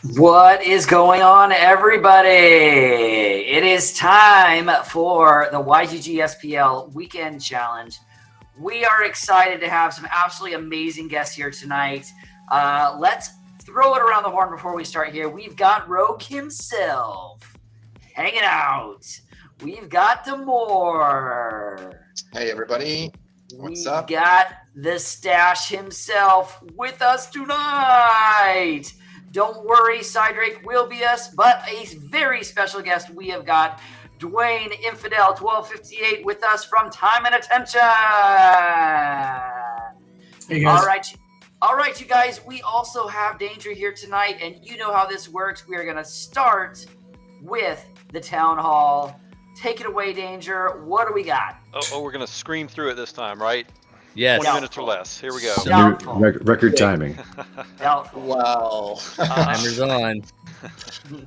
What is going on, everybody? It is time for the YGG SPL Weekend Challenge. We are excited to have some absolutely amazing guests here tonight. Let's throw it around the horn before we start here. We've got Rogue himself hanging out. We've got Damour. Hey, everybody. What's up? We've got the Stash himself with us tonight. Don't worry, Cydrake will be us, but a very special guest. We have got Dwayne Infidel 1258 with us from Time and Attention. Hey guys. All right, you guys. We also have Danger here tonight, and you know how this works. We are going to start with the Town Hall. Take it away, Danger. What do we got? Oh, we're going to scream through it this time, right? Yes. 20 minutes or less. Here we go. Record timing. Wow. Timer's on.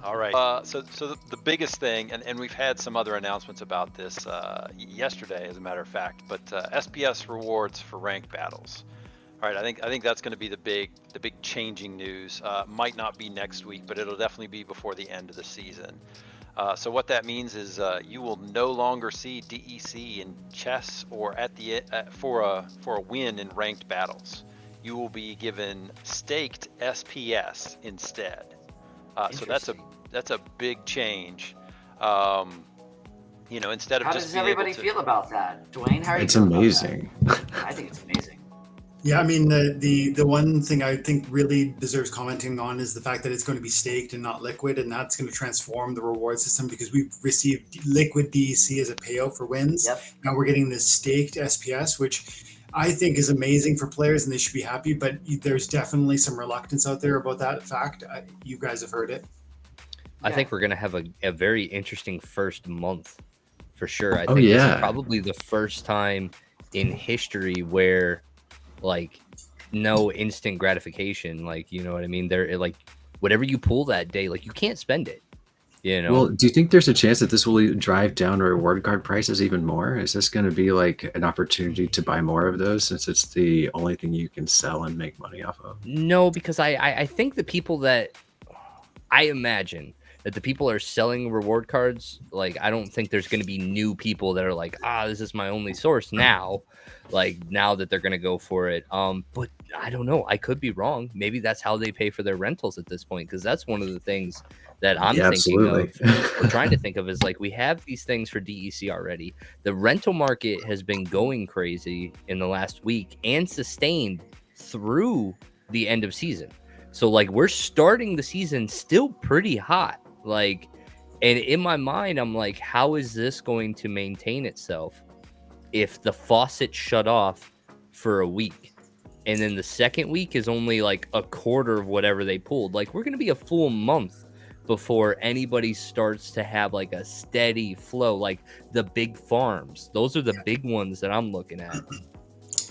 All right. So the biggest thing, and we've had some other announcements about this yesterday, as a matter of fact, but SPS rewards for ranked battles. All right. I think that's going to be the big changing news. Might not be next week, but it'll definitely be before the end of the season. So what that means is you will no longer see DEC in chess or at the for a win in ranked battles. You will be given staked SPS instead. So that's a big change. Instead of how just does being everybody able to... feel about that, Dwayne? How are you? It's amazing. I think it's amazing. Yeah, I mean the one thing I think really deserves commenting on is the fact that it's going to be staked and not liquid, and that's going to transform the reward system because we've received liquid DEC as a payout for wins. Yep. Now we're getting this staked SPS, which I think is amazing for players and they should be happy, but there's definitely some reluctance out there about that fact. You guys have heard it. I think we're going to have a very interesting first month for sure. I think yeah. This is probably the first time in history where like no instant gratification, like, you know what I mean? They're like, whatever you pull that day, like you can't spend it, you know? Well, do you think there's a chance that this will drive down reward card prices even more? Is this going to be like an opportunity to buy more of those since it's the only thing you can sell and make money off of? No, because I think the people that I imagine that the people are selling reward cards, like, I don't think there's going to be new people that are like, this is my only source now. Like now that they're going to go for it. But I don't know. I could be wrong. Maybe that's how they pay for their rentals at this point. Cause that's one of the things that I'm thinking of or trying to think of is like, we have these things for DEC already. The rental market has been going crazy in the last week and sustained through the end of season. So like we're starting the season still pretty hot. Like, and in my mind, I'm like, how is this going to maintain itself if the faucet shut off for a week and then the second week is only like a quarter of whatever they pulled? Like we're going to be a full month before anybody starts to have like a steady flow, like the big farms. Those are the big ones that I'm looking at.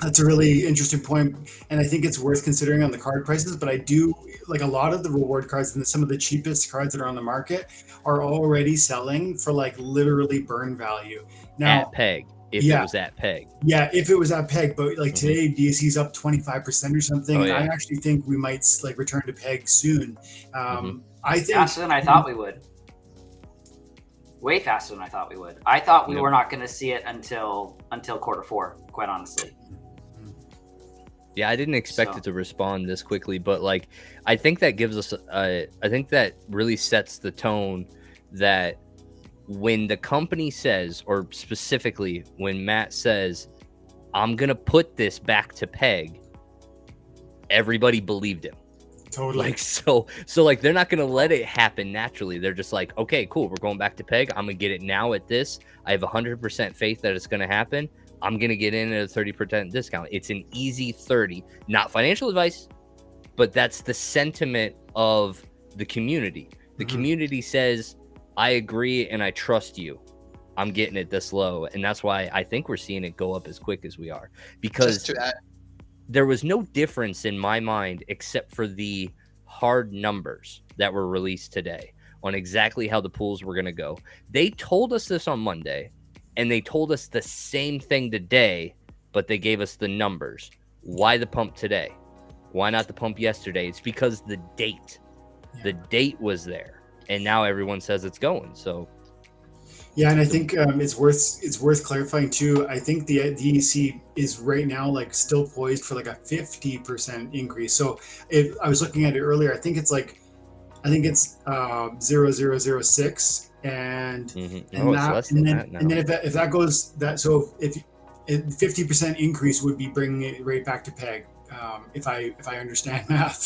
That's a really interesting point, and I think it's worth considering on the card prices, but I do like a lot of the reward cards and some of the cheapest cards that are on the market are already selling for like literally burn value. Now, at peg. If it was at peg. Yeah, if it was at peg, but like today DSC's up 25% or something. Oh, yeah. I actually think we might like return to peg soon. I think faster than I thought we would. Way faster than I thought we would. I thought we were not going to see it until quarter four, quite honestly. Yeah, I didn't expect it to respond this quickly, but like I think that gives us I think that really sets the tone that when the company says, or specifically when Matt says, I'm going to put this back to peg, everybody believed him. Totally. Like, so like, they're not going to let it happen naturally. They're just like, okay, cool. We're going back to peg. I'm going to get it now at this. I have 100% faith that it's going to happen. I'm going to get in at a 30% discount. It's an easy 30, not financial advice, but that's the sentiment of the community. The community says, I agree and I trust you. I'm getting it this low. And that's why I think we're seeing it go up as quick as we are, because there was no difference in my mind except for the hard numbers that were released today on exactly how the pools were going to go. They told us this on Monday and they told us the same thing today, but they gave us the numbers. Why the pump today? Why not the pump yesterday? It's because the date. The date was there, and now everyone says it's going. So Yeah, and I think it's worth clarifying too. I think the DEC is right now like still poised for like a 50% increase. So I was looking at it earlier. I think it's 0006 and it's and less than that now. And then if that goes that, so if 50% increase would be bringing it right back to peg. If I understand math,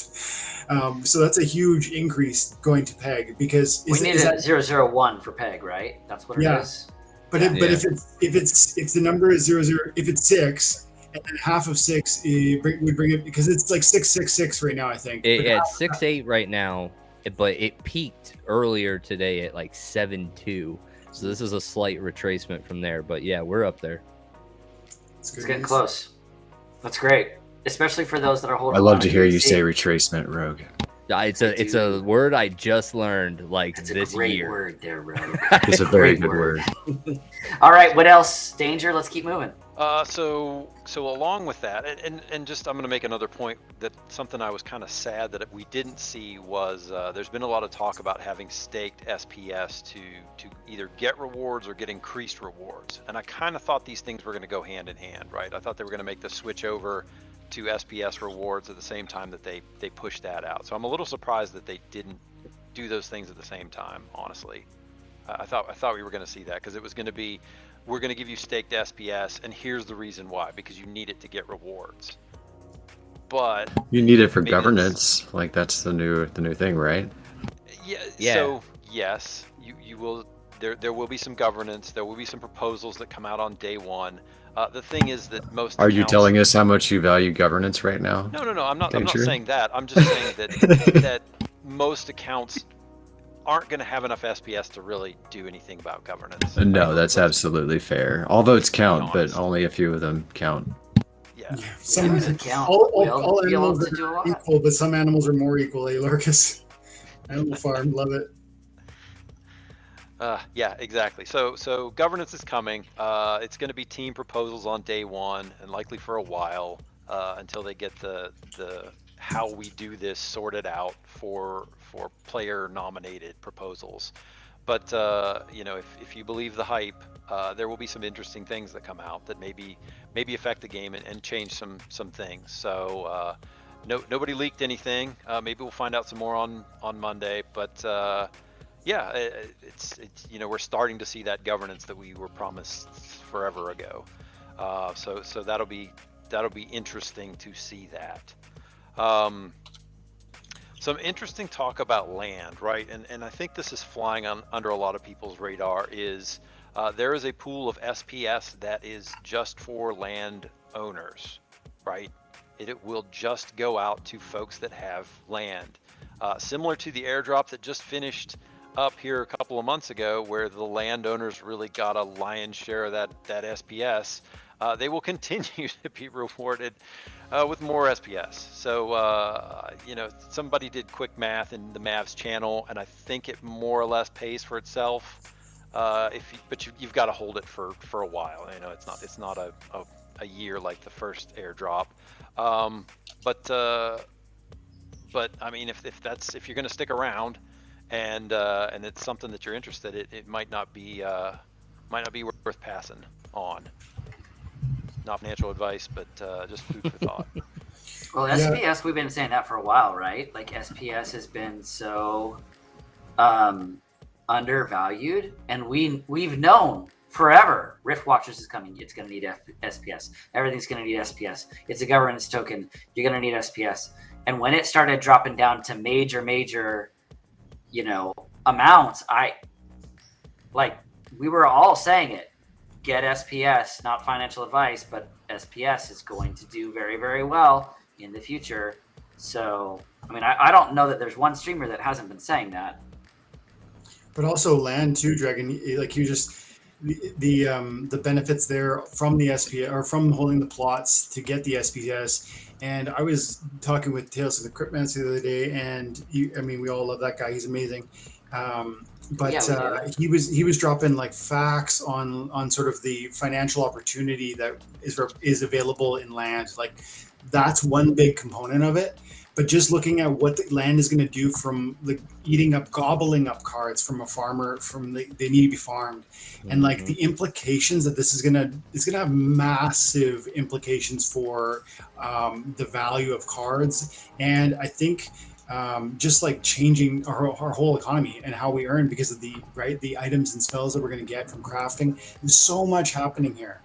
so that's a huge increase going to peg because we need a 001 for peg, right? That's what it is. But if the number is 00, if it's 6 and then half of 6, we bring it because it's like 666 right now. I think it's 68 right now, but it peaked earlier today at like 72. So this is a slight retracement from there. But yeah, we're up there. It's getting close. That's great. Especially for those that are holding. I love to hear you say retracement, Rogue. It's a word I just learned like this year. It's a great word there, Rogue. It's a very good word. All right, what else? Danger. Let's keep moving. So along with that, and just I'm going to make another point that something I was kind of sad that we didn't see was there's been a lot of talk about having staked SPS to either get rewards or get increased rewards, and I kind of thought these things were going to go hand in hand, right? I thought they were going to make the switch over to SPS rewards at the same time that they pushed that out. So I'm a little surprised that they didn't do those things at the same time, honestly. I thought we were going to see that because it was going to be, we're going to give you staked SPS, and here's the reason why, because you need it to get rewards. But you need it for governance, like that's the new thing, right? Yeah. So yes, you will. There will be some governance. There will be some proposals that come out on day one. The thing is that most. Are you telling us how much you value governance right now? No. I'm not saying that. I'm just saying that most accounts aren't going to have enough SPS to really do anything about governance. No, that's absolutely fair. All votes count, but only a few of them count. Yeah. Some count. All animals are equal, but some animals are more equal. Lorkus. Animal Farm, love it. Yeah, exactly. So governance is coming. It's going to be team proposals on day one, and likely for a while until they get the how we do this sorted out for player nominated proposals. But if you believe the hype, there will be some interesting things that come out that maybe affect the game and change some things. So nobody leaked anything. Maybe we'll find out some more on Monday, but. Yeah, it's we're starting to see that governance that we were promised forever ago. So that'll be interesting to see that. Some interesting talk about land, right? And I think this is flying under a lot of people's radar. Is there is a pool of SPS that is just for land owners, right? It will just go out to folks that have land, similar to the airdrop that just finished up here a couple of months ago, where the landowners really got a lion's share of that SPS. They will continue to be rewarded with more SPS. So somebody did quick math in the Mavs channel, and I think it more or less pays for itself. But you've got to hold it for a while. It's not a year like the first airdrop. But I mean, if you're going to stick around. And it's something that you're interested in, it might not be worth passing on. Not financial advice, but just food for thought. Well, SPS, we've been saying that for a while, right? Like SPS has been so undervalued, and we've known forever. Rift Watchers is coming. It's going to need SPS. Everything's going to need SPS. It's a governance token. You're going to need SPS. And when it started dropping down to major amounts, we were all saying it. Get SPS, not financial advice, but SPS is going to do very, very well in the future. So, I mean, I don't know that there's one streamer that hasn't been saying that. But also land too, Dragon. Like you just the benefits there from the SPS or from holding the plots to get the SPS. And I was talking with Tales of the Cryptmancer the other day, and we all love that guy. He's amazing. He was dropping like facts on sort of the financial opportunity that is available in land. Like that's one big component of it. But just looking at what the land is going to do from the gobbling up cards from a farmer, they need to be farmed, and like the implications that this is it's gonna have massive implications for the value of cards, and I think just like changing our whole economy and how we earn because of the items and spells that we're going to get from crafting. There's so much happening here.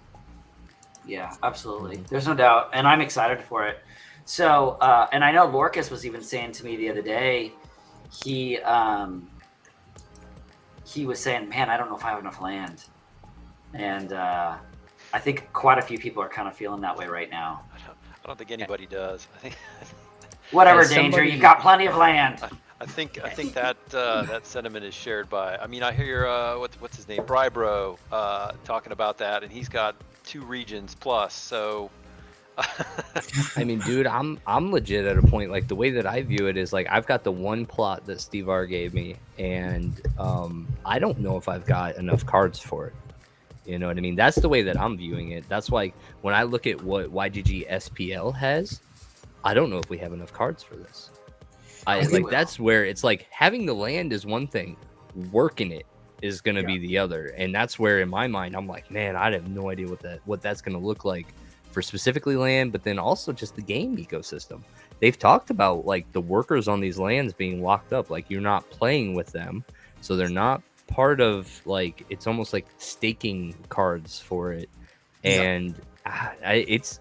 Yeah, absolutely. There's no doubt, and I'm excited for it. So, and I know Lorkus was even saying to me the other day, he was saying, "Man, I don't know if I have enough land," and I think quite a few people are kind of feeling that way right now. I don't think anybody does. I think. Whatever, Danger. You've got plenty of land. I think that that sentiment is shared by. I mean, I hear what's his name, Brybro, talking about that, and he's got 2 regions plus. So. I mean, dude, I'm legit at a point. Like the way that I view it is like I've got the 1 plot that Steve R gave me, and I don't know if I've got enough cards for it. You know what I mean? That's the way that I'm viewing it. That's why when I look at what YGG SPL has, I don't know if we have enough cards for this. That's where it's like having the land is one thing, working it is going to be the other, and that's where in my mind I'm like, man, I have no idea what that's going to look like for specifically land, but then also just the game ecosystem. They've talked about like the workers on these lands being locked up, like you're not playing with them, so they're not part of like it's almost like staking cards for it, and.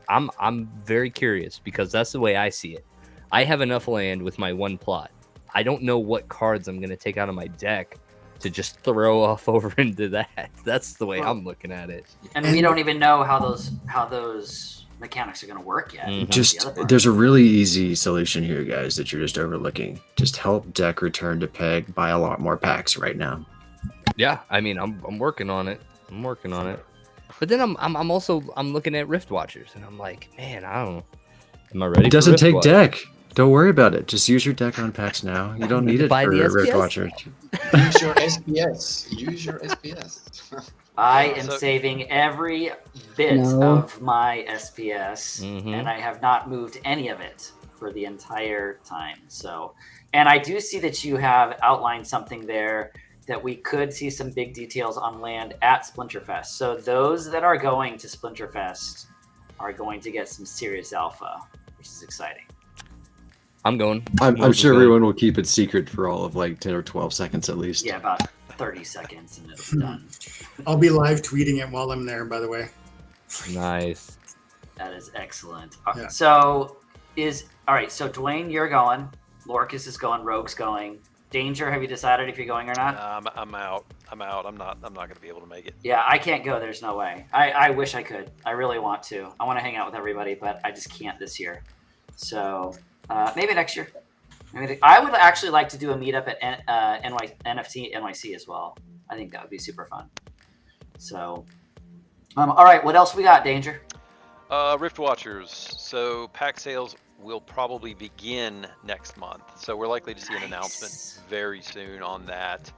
I'm very curious because that's the way I see it. I have enough land with my 1 plot. I don't know what cards I'm going to take out of my deck to just throw off over into that. That's the way I'm looking at it. And we don't even know how those mechanics are going to work yet. There's a really easy solution here, guys, that you're just overlooking. Just help deck return to peg, buy a lot more packs right now. Yeah, I mean, I'm working on it. But then I'm also looking at Rift Watchers, and I'm like, man, I don't know. Am I ready? It doesn't take deck. Don't worry about it. Just use your deck on packs now. You don't need it for Rift Watchers. Use your SPS. I am saving every bit of my SPS, and I have not moved any of it for the entire time. So, and I do see that you have outlined something there that we could see some big details on land at Splinterfest. So those that are going to Splinterfest are going to get some serious alpha, which is exciting. I'm going. I'm sure everyone will keep it secret for all of like 10 or 12 seconds at least. Yeah, about 30 seconds and it'll be done. I'll be live tweeting it while I'm there, by the way. Nice. That is excellent. Yeah. So Dwayne, you're going. Lorkus is going. Rogue's going. Danger, have you decided if you're going or not? I'm out. I'm not going to be able to make it. Yeah, I can't go. There's no way. I wish I could. I really want to. I want to hang out with everybody, but I just can't this year. So maybe next year. I would actually like to do a meetup at NFT NYC as well. I think that would be super fun. So, all right. What else we got, Danger? Rift Watchers. So pack sales will probably begin next month. So we're likely to see an announcement very soon on that.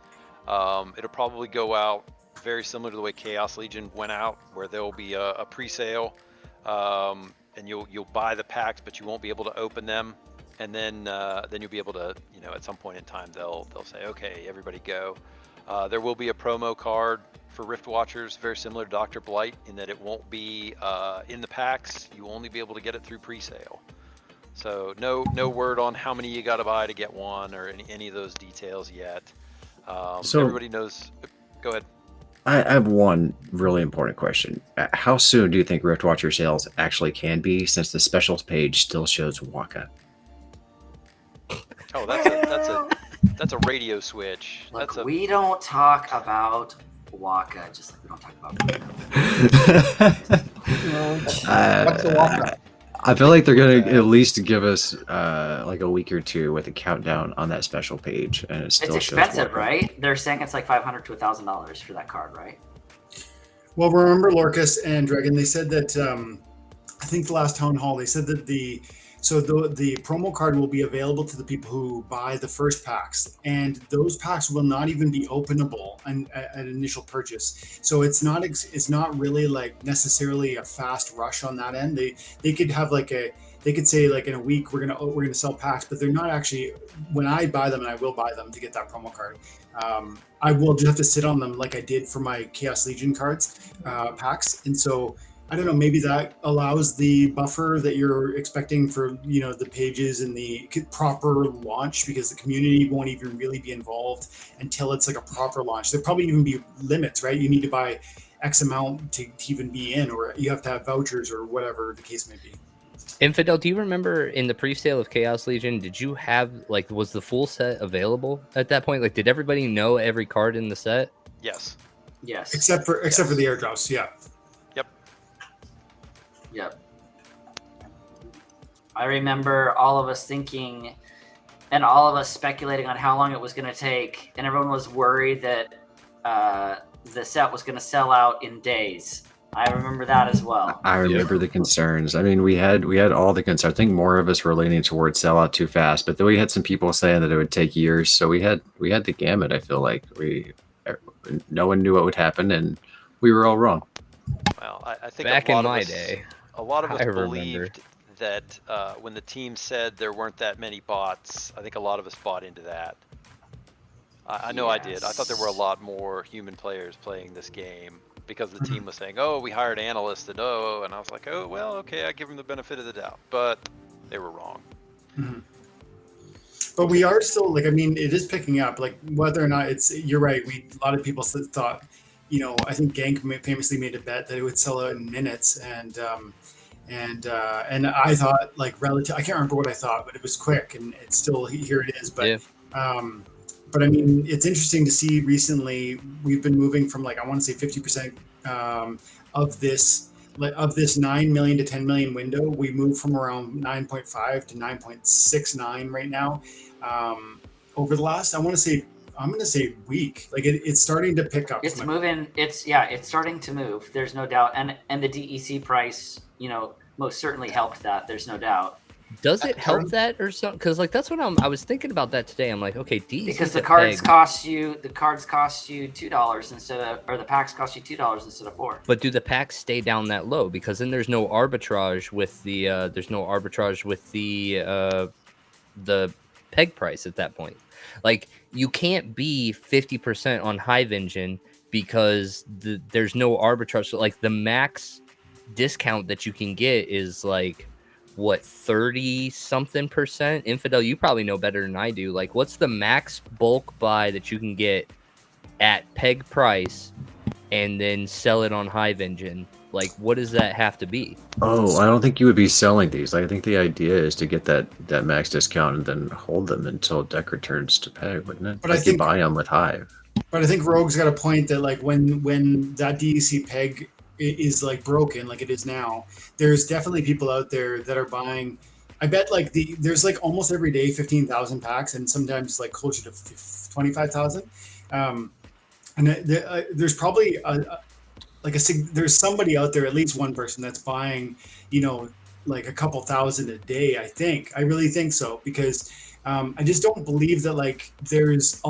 It'll probably go out very similar to the way Chaos Legion went out, where there will be a pre-sale, and you'll buy the packs, but you won't be able to open them. And then you'll be able to, at some point in time, they'll say, okay, everybody go. There will be a promo card for Rift Watchers, very similar to Dr. Blight, in that it won't be in the packs. You will only be able to get it through pre-sale. So no word on how many you got to buy to get one or any of those details yet. So everybody knows. Go ahead. I have one really important question. How soon do you think Rift Watcher sales actually can be, since the specials page still shows Waka? Oh, that's a radio switch. Look, we don't talk about Waka, just like we don't talk about What's the Waka? I feel like they're going to at least give us like a week or two with a countdown on that special page, and it's expensive, right? They're saying it's like $500 to $1,000 for that card, right? Well, remember Lorkus and Dragon, they said that I think the last town hall, they said that the promo card will be available to the people who buy the first packs, and those packs will not even be openable at initial purchase. So it's not really like necessarily a fast rush on that end. They could have like they could say like in a week we're gonna sell packs, but they're not actually. When I buy them, and I will buy them to get that promo card, I will just have to sit on them like I did for my Chaos Legion cards packs, and so. I don't know, maybe that allows the buffer that you're expecting for, the pages and the proper launch, because the community won't even really be involved until it's like a proper launch. There'll probably even be limits, right? You need to buy X amount to even be in, or you have to have vouchers or whatever the case may be. Infidel, do you remember in the pre-sale of Chaos Legion, did you have, like, was the full set available at that point? Like, did everybody know every card in the set? Yes. Yes. Except for the airdrops, yeah. Yep. I remember all of us thinking and all of us speculating on how long it was going to take, and everyone was worried that the set was going to sell out in days. I remember that as well. I remember the concerns. I mean, we had all the concerns. I think more of us were leaning towards sell out too fast, but then we had some people saying that it would take years. So we had the gamut. I feel like no one knew what would happen, and we were all wrong. Well, I think Back in my day, a lot of us I remember. believed that when the team said there weren't that many bots, I think a lot of us bought into that. I know I did. I thought there were a lot more human players playing this game because the team was saying, "Oh, we hired analysts," and and I was like, "Oh, well, okay, I give them the benefit of the doubt," but they were wrong. Mm-hmm. But we are still like, I mean, it is picking up. Like whether or not you're right. A lot of people thought. I think Gank famously made a bet that it would sell out in minutes, and I thought like relative. I can't remember what I thought, but it was quick, and it's still here. It is, but but I mean, it's interesting to see. Recently, we've been moving from like I want to say 50% of this 9 million to 10 million window. We moved from around 9.5 to 9.69 right now. Over the last, I'm going to say week. Like it's starting to pick up. It's moving. It's starting to move. There's no doubt. And the DEC price, most certainly helped that. There's no doubt. Does it help that or something? Because like that's what I was thinking about that today. I'm like, okay, DEC because the cards cost you $2 instead of, or the packs cost you $2 instead of $4. But do the packs stay down that low? Because then there's no arbitrage with the peg price at that point. Like you can't be 50% on Hive Engine because there's no arbitrage. So like the max discount that you can get is like what 30 something percent. Infidel, you probably know better than I do. Like what's the max bulk buy that you can get at peg price and then sell it on Hive Engine? Like what does that have to be? Oh, I don't think you would be selling these. I think the idea is to get that max discount and then hold them until deck returns to peg, wouldn't it? But like I think you buy them with Hive. But I think Rogue's got a point that like when that DEC peg is like broken, like it is now, there's definitely people out there that are buying. I bet like there's like almost every day 15,000 packs, and sometimes like closer to 25,000. And there's probably there's somebody out there, at least one person that's buying, like a couple thousand a day. I really think so, because I just don't believe that like there's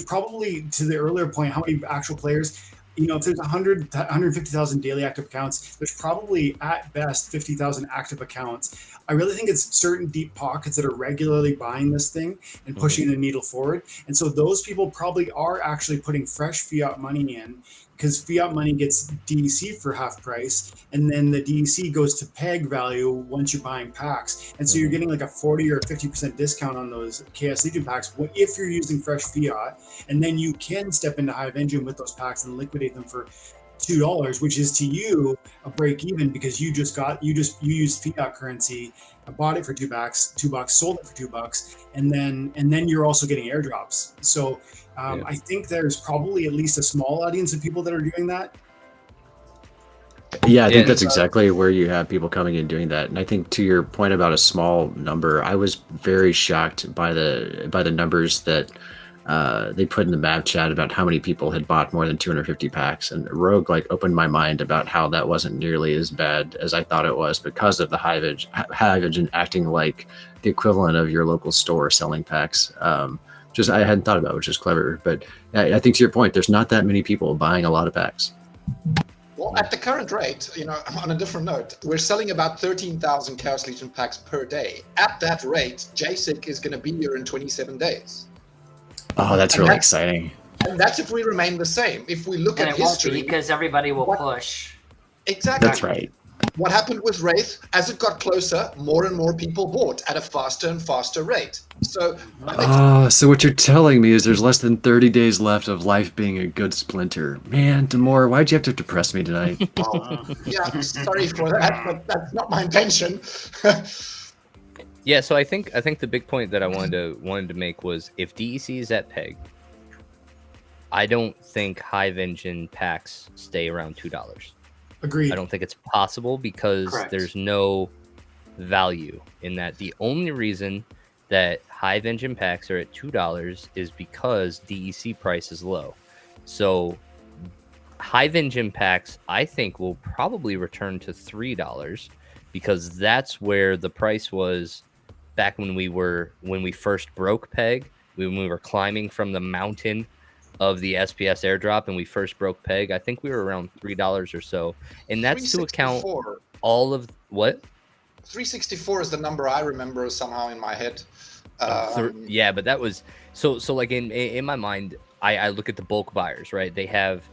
probably, to the earlier point, how many actual players, if there's 150,000 daily active accounts, there's probably at best 50,000 active accounts. I really think it's certain deep pockets that are regularly buying this thing and pushing the needle forward. And so those people probably are actually putting fresh fiat money in, because fiat money gets DEC for half price, and then the DEC goes to peg value once you're buying packs. And so you're getting like a 40 or 50% discount on those Chaos Legion packs if you're using fresh fiat. And then you can step into Hive Engine with those packs and liquidate them for $2, which is to you a break even, because you used fiat currency, bought it for $2, sold it for $2, and then you're also getting airdrops. So I think there's probably at least a small audience of people that are doing that. Yeah, I think that's exactly where you have people coming and doing that. And I think to your point about a small number, I was very shocked by the numbers that they put in the map chat about how many people had bought more than 250 packs. And Rogue like opened my mind about how that wasn't nearly as bad as I thought it was, because of the Hive Engine acting like the equivalent of your local store selling packs. Just I hadn't thought about, which is clever. But I think to your point, there's not that many people buying a lot of packs. Well, at the current rate, on a different note, we're selling about 13,000 Chaos Legion packs per day. At that rate, JSIC is going to be here in 27 days. Oh, that's And really that's- exciting. And that's if we remain the same. If we look And at it won't history, be because everybody will What- push. exactly. That's right. What happened with Wraith, as it got closer, more and more people bought at a faster and faster rate. So I think Oh, so what you're telling me is there's less than 30 days left of life being a good Splinter. Man, Damour, why'd you have to depress me tonight? yeah, sorry for that, but that's not my intention. Yeah, so I think the big point that I wanted to make was if DEC is at peg, I don't think Hive Engine packs stay around $2. Agreed. I don't think it's possible because Correct. there's no value in that. The only reason that Hive Engine packs are at $2 is because DEC price is low. So Hive Engine packs, I think, will probably return to $3 because that's where the price was back when we first broke peg, when we were climbing from the mountain of the SPS airdrop and we first broke peg. I think we were around $3 or so, and that's to account 364. all of what 364 is the number I remember somehow in my head. yeah, but that was so like in my mind, I look at the bulk buyers, right? They have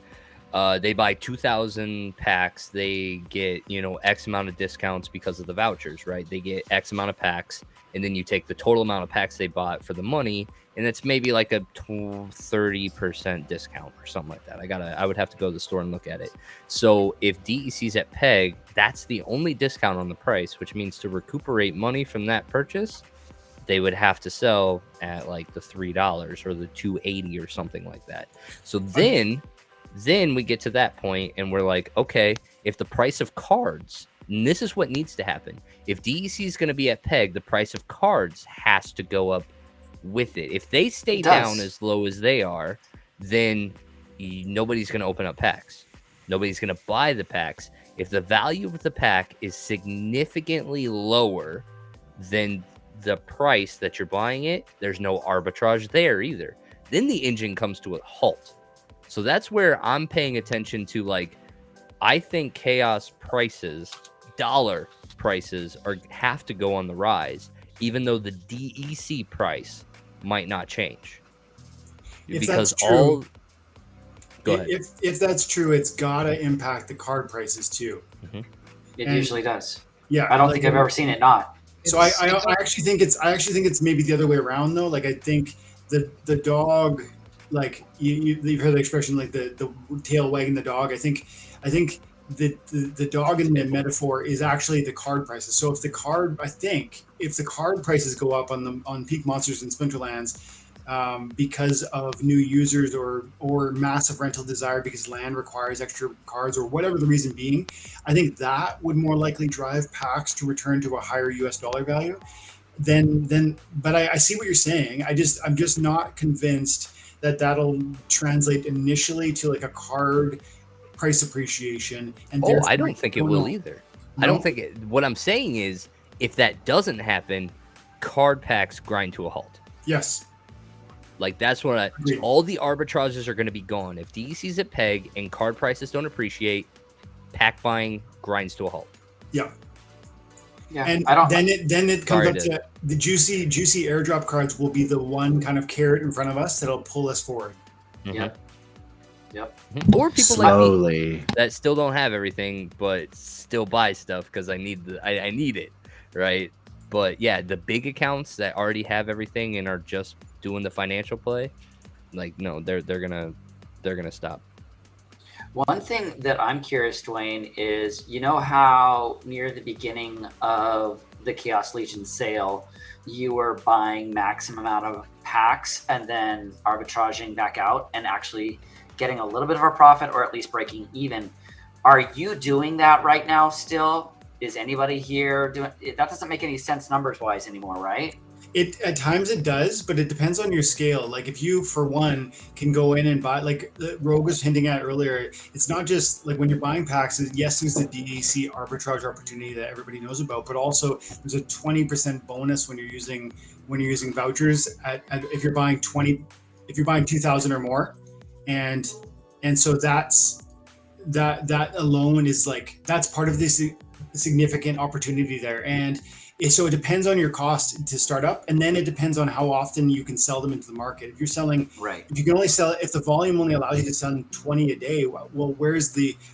they buy 2,000 packs, they get X amount of discounts because of the vouchers, right? They get X amount of packs, and then you take the total amount of packs they bought for the money, and it's maybe like a 30% discount or something like that. I would have to go to the store and look at it. So if DEC's at peg, that's the only discount on the price, which means to recuperate money from that purchase, they would have to sell at like the $3 or the $2.80 or something like that. So then we get to that point and we're like, okay, if the price of cards, and this is what needs to happen, if DEC is going to be at peg, the price of cards has to go up with it. If they stay down as low as they are, then nobody's going to open up packs. Nobody's going to buy the packs. If the value of the pack is significantly lower than the price that you're buying it, there's no arbitrage there either. Then the engine comes to a halt. So that's where I'm paying attention to, like, I think chaos prices, dollar prices, have to go on the rise, even though the DEC price might not change. If because that's true, go ahead. If that's true, it's gotta impact the card prices too. It And- usually does. Yeah, I don't think I've ever seen it not. So I actually think it's maybe the other way around though. Like I think the dog, like you've heard the expression like the tail wagging the dog. I think the dog in the metaphor is actually the card prices. So if the card prices go up on Peak Monsters and Splinterlands because of new users or massive rental desire because land requires extra cards or whatever the reason being, I think that would more likely drive packs to return to a higher US dollar value. But I see what you're saying. I'm just not convinced that that'll translate initially to like a card price appreciation. And I don't think it will either. No? I don't think it. What I'm saying is, if that doesn't happen, card packs grind to a halt. Yes. Like that's what Agreed. all the arbitrages are going to be gone. If DEC's at peg and card prices don't appreciate, pack buying grinds to a halt. Yeah. Yeah, And I don't. then it comes Sorry, up to the juicy airdrop cards will be the one kind of carrot in front of us that'll pull us forward. Yep. Yep. Or people like me Slowly. that still don't have everything but still buy stuff because I need I need it, right? But yeah, the big accounts that already have everything and are just doing the financial play, like no, they're gonna stop. One thing that I'm curious, Dwayne, is how near the beginning of the Chaos Legion sale, you were buying maximum amount of packs and then arbitraging back out and actually getting a little bit of a profit or at least breaking even. Are you doing that right now still? Is anybody here doing that? Doesn't make any sense numbers wise anymore, right? It at times it does, but it depends on your scale. Like if you, for one, can go in and buy, like Rogue was hinting at earlier, it's not just like when you're buying packs. Yes, there's the DEC arbitrage opportunity that everybody knows about, but also there's a 20% bonus when you're using vouchers if you're buying 2,000 or more, and so that's that alone is like, that's part of this significant opportunity there. And so it depends on your cost to start up, and then it depends on how often you can sell them into the market. If you're selling, Right. if you can only sell, if the volume only allows you to sell 20 a day, well,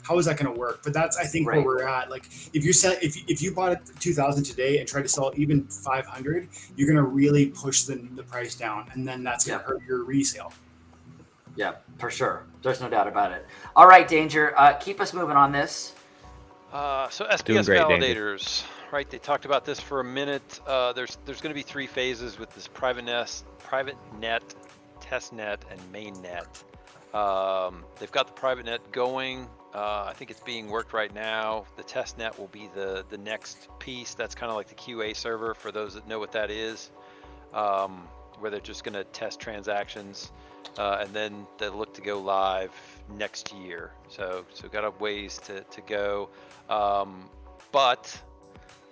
how is that going to work? But that's, I think, Right. where we're at. Like if you're selling, if you bought it 2,000 today and try to sell even 500, you're going to really push the price down, and then that's going to hurt your resale. Yeah, for sure. There's no doubt about it. All right, Danger, keep us moving on this. So SPS great, validators, right? They talked about this for a minute. There's going to be 3 phases with this private net, test net, and main net. They've got the private net going. I think it's being worked right now. The test net will be the next piece. That's kind of like the QA server for those that know what that is, where they're just going to test transactions. And then they look to go live next year. So got a ways to go. But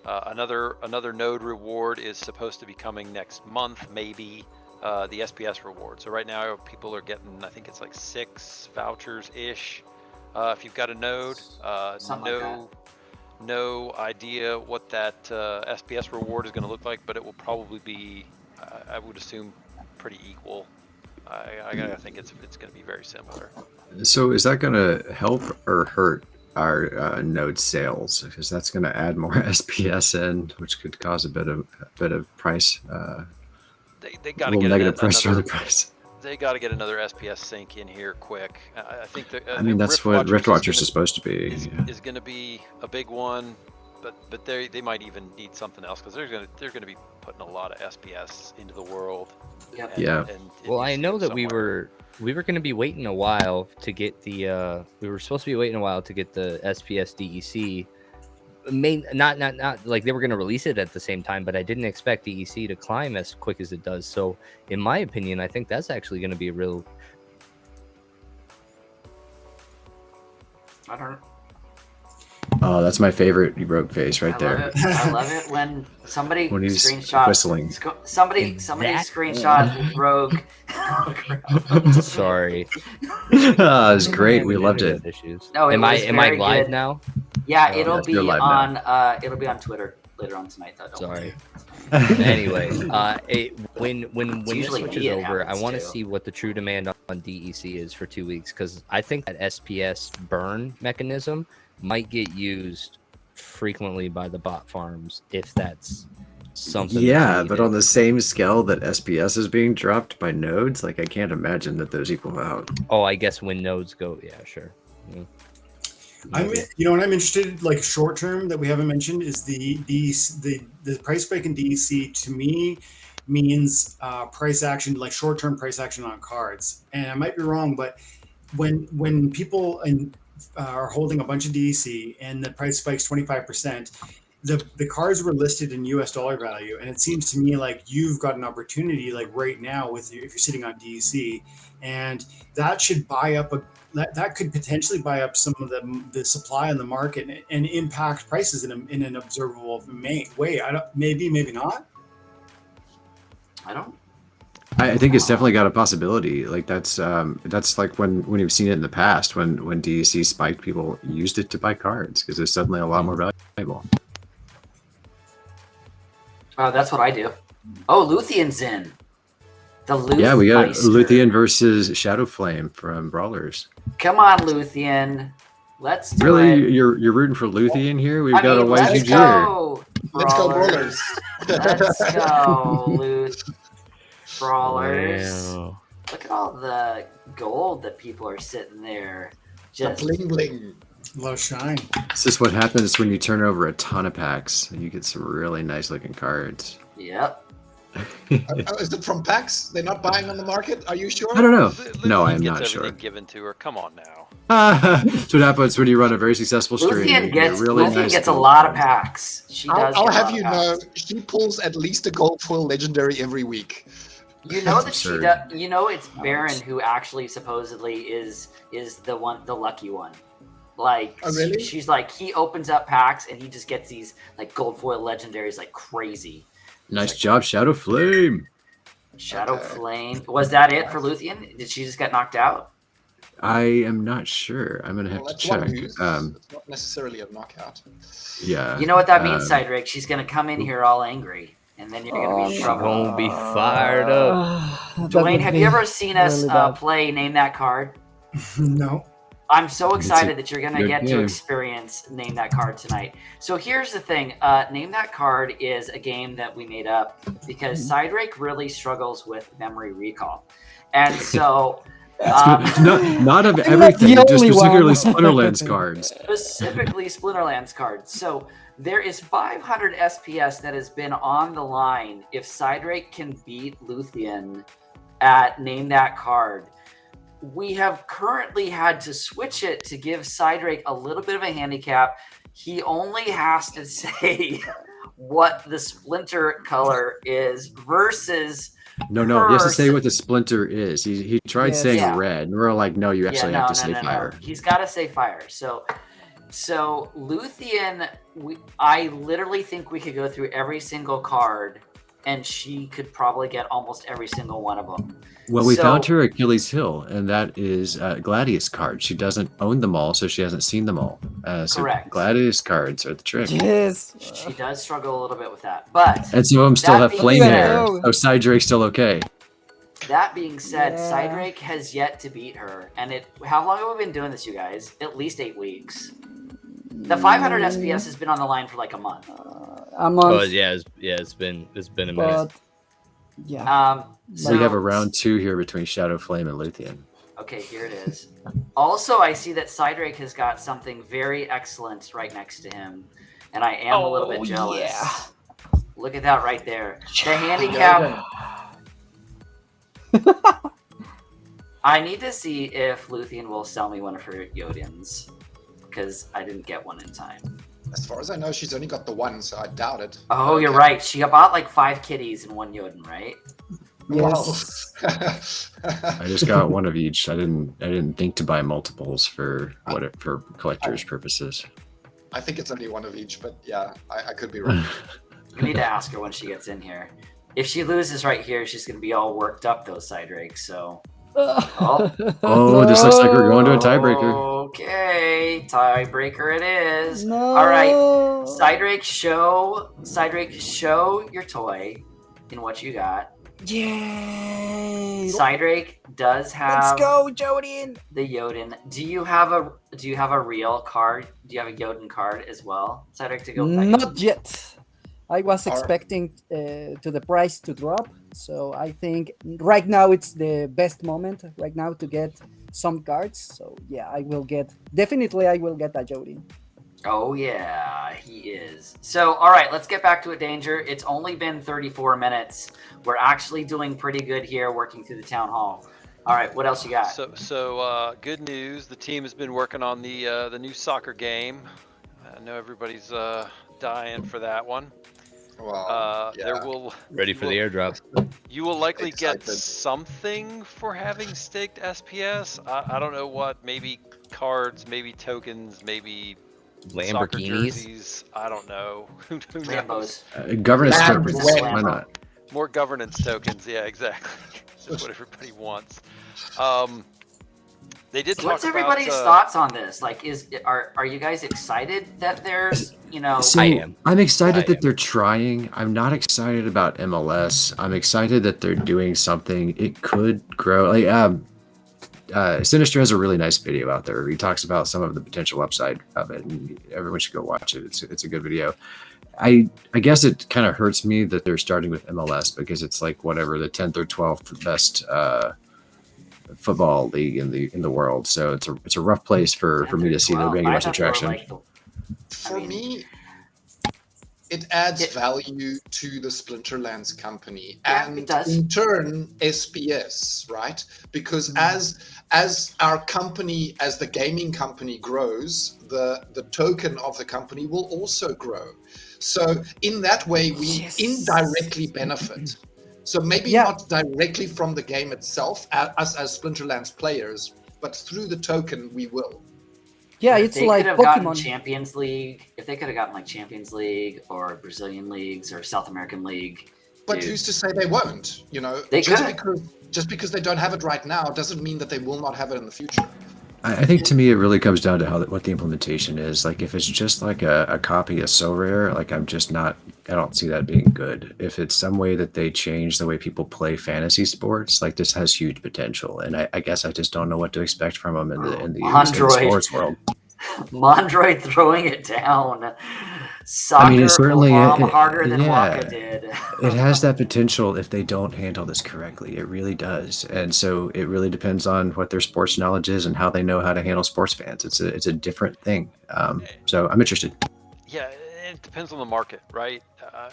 another node reward is supposed to be coming next month, maybe, the SPS reward. So right now people are getting, I think it's like 6 vouchers-ish if you've got a node. No idea what that SPS reward is going to look like, but it will probably be, I would assume, pretty equal. I think it's going to be very similar. So is that going to help or hurt our node sales? Because that's going to add more SPS in, which could cause a bit of price. They got to get negative pressure on the price. They got to get another SPS sync in here quick. I think that. I mean, that's what Rift Watchers is supposed to be. Is going to be a big one, but they might even need something else, because they're going to be putting a lot of SPS into the world. Yep. And Well, I know that somewhere. we were going to be waiting a while to get the we were supposed to be waiting a while to get the SPS DEC. Not like they were going to release it at the same time, but I didn't expect DEC to climb as quick as it does. So in my opinion, I think that's actually going to be a real. I don't. Oh, that's my favorite rogue face right there. I love it when somebody When he's screenshot whistling. Somebody That- screenshot Rogue. Sorry, It was great. We loved it. Issues. No, it am was I live very good. now? Yeah, Oh, it'll yes, be you're live on it'll be on Twitter later on tonight though. Don't worry. Sorry. Anyway, when this usually switches me it over, I happens want to too. see what the true demand on DEC is for 2 weeks, because I think that SPS burn mechanism might get used frequently by the bot farms if that's something. Yeah, that's but on the same scale that SPS is being dropped by nodes, like I can't imagine that those equal out. Oh, I guess when nodes go, yeah, sure. Yeah. What I'm interested, like short term that we haven't mentioned, is the price spike in DEC to me means price action, like short term price action on cards. And I might be wrong, but when people are holding a bunch of DEC and the price spikes 25%, the cards were listed in US dollar value, and it seems to me like you've got an opportunity, like right now, if you're sitting on DEC, and that should buy up that could potentially buy up some of the supply in the market and impact prices in an observable way. Maybe not. I think it's definitely got a possibility. Like that's like when you've seen it in the past when DEC spiked, people used it to buy cards because it's suddenly a lot more valuable. Oh, that's what I do. Oh, Luthien's in. The Luth Yeah, we got Meister. Luthien versus Shadow Flame from Brawlers. Come on, Luthien. Let's do Really, it. you're rooting for Luthien here? We've I got mean, a let's YGG. go, Let's go, Brawlers. Brawlers. Let's go, Luth. Brawlers. Wow. Look at all the gold that people are sitting there. The Just bling bling. Low shine. This is what happens when you turn over a ton of packs. You get some really nice looking cards. yep. Is it from PAX? They're not buying on the market? Are you sure? I don't know. Luthien No, I'm gets not everything sure. given to her. Come on now. That's what happens when you run a very successful stream. Luthien You get gets really Luthien nice gets a gold lot of cards. packs. She does. I'll get a have lot you of know, packs. she pulls at least a gold foil legendary every week. You know that That's she absurd. does. You know it's Baron who actually supposedly is the lucky one. Like, Oh, really? she's like, he opens up packs and he just gets these like gold foil legendaries like crazy. Nice job, Shadow Flame. Shadow Okay. Flame. Was that it for Luthien? Did she just get knocked out? I am not sure. I'm gonna have Well, to that's one check. news. It's not necessarily a knockout. Yeah. You know what that means, Cydrake? She's gonna come in here all angry, and then you're gonna be in She's trouble. gonna be fired up. Dwayne, have you ever seen us play Name That Card? No. I'm so excited that you're going to good get to game. experience Name That Card tonight. So here's the thing. Name That Card is a game that we made up because Cydrake really struggles with memory recall. And so... not of everything, just specifically Splinterlands cards. Specifically Splinterlands cards. So there is 500 SPS that has been on the line if Cydrake can beat Luthien at Name That Card. We have currently had to switch it to give Cydrake a little bit of a handicap. He only has to say what the splinter color is versus No, he has to say what the splinter is. He tried saying red, and we're all like, no, you actually have to say fire. No. He's got to say fire. So Luthien, I literally think we could go through every single card, and she could probably get almost every single one of them. Well, we found her Achilles heel, and that is Gladius cards. She doesn't own them all, so she hasn't seen them all. So correct. Gladius cards are the trick. Yes. She does struggle a little bit with that, but and some of them still have flame hair, so Cydrake's still okay. That being said, Cydrake has yet to beat her, and how long have we been doing this, you guys? At least 8 weeks. The 500 SPS has been on the line for like a month. A month. Oh it's been a minute. Yeah. So we have a round 2 here between Shadow Flame and Luthien. Okay, here it is. Also, I see that Cydrake has got something very excellent right next to him, and I am a little bit jealous. Yeah. Look at that right there. The handicap. I need to see if Luthien will sell me one of her Jodins, because I didn't get one in time. As far as I know, she's only got the one, so I doubt it. Oh, you're right. She bought like 5 kitties and 1 Jodin, right? Yes. I just got one of each. I didn't think to buy multiples for collectors' purposes. I think it's only one of each, but yeah, I could be wrong. We need to ask her when she gets in here. If she loses right here, she's going to be all worked up, though, Cydrake. So, this looks like we're going to a tiebreaker. Okay, tiebreaker it is. No. All right, Cydrake, show your toy in what you got. Yay! Cydrake does have. Let's go, Jodin. The Jodin. Do you have a real card? Do you have a Jodin card as well, Cydrake, to go? Not yet. I was expecting to the price to drop, so I think right now it's the best moment right now to get some cards. So yeah, I will get a Jodin. Oh yeah, he is. So all right, let's get back to it, Danger. It's only been 34 minutes. We're actually doing pretty good here, working through the town hall. All right, what else you got? So good news. The team has been working on the new soccer game. I know everybody's dying for that one. Well, Ready for the airdrop. You will likely get something for having staked SPS. I don't know what. Maybe cards, maybe tokens, maybe Lamborghinis. Jerseys. I don't know. Who Lambos. Governance tokens. Why not? More governance tokens. Yeah, exactly. That's what everybody wants. They did. What's everybody's thoughts on this? Like, are you guys excited that there's, So I am. I'm excited that they're trying. I'm not excited about MLS. I'm excited that they're doing something. It could grow. Like, Sinister has a really nice video out there. He talks about some of the potential upside of it, and everyone should go watch it. It's a good video. I guess it kind of hurts me that they're starting with MLS because it's like whatever the 10th or 12th best football league in the world. So it's a rough place for me to see there being much attraction. For me, it adds value to the Splinterlands company, and in turn SPS, right? Because as our company, as the gaming company grows, the token of the company will also grow. So in that way, we indirectly benefit. So maybe not directly from the game itself, us as Splinterlands players, but through the token, we will. Yeah, it's like Pokemon. Gotten Champions League. If they could have gotten like Champions League or Brazilian leagues or South American League. But who's to say they won't? They just because they don't have it right now doesn't mean that they will not have it in the future. I think to me it really comes down to what the implementation is. Like if it's just like a copy of Sorare, like I don't see that being good. If it's some way that they change the way people play fantasy sports, like this has huge potential. And I guess I just don't know what to expect from them in the sports world. Mondroid throwing it down. Soccer, I mean, it's certainly harder than Waka did. It has that potential if they don't handle this correctly. It really does. And so it really depends on what their sports knowledge is and how they know how to handle sports fans. It's a different thing. So I'm interested. Yeah, it depends on the market, right?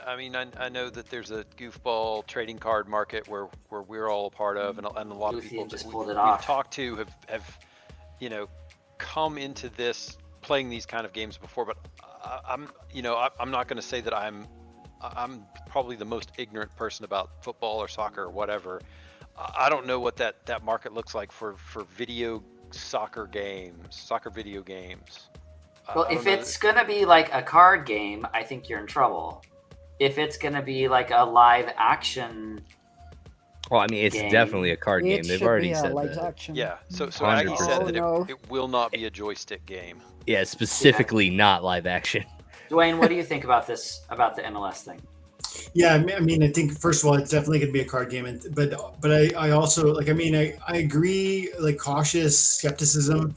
I mean, I know that there's a goofball trading card market where we're all a part of, and a lot of people just that pulled it we've off. talked to have come into this playing these kind of games before, but I'm not going to say that I'm probably the most ignorant person about football or soccer or whatever. I don't know what that market looks like for soccer video games. Well, if it's going to be like a card game, I think you're in trouble. If it's going to be like a live action Well, I mean, it's game. Definitely a card game. It They've should already be a said live that. action. Yeah, so 100%. Aggie said that no. it will not be a joystick game. Yeah, specifically not live action. Dwayne, what do you think about the MLS thing? Yeah, I mean, I think first of all, it's definitely going to be a card game, but I also like. I mean, I agree. Like cautious skepticism.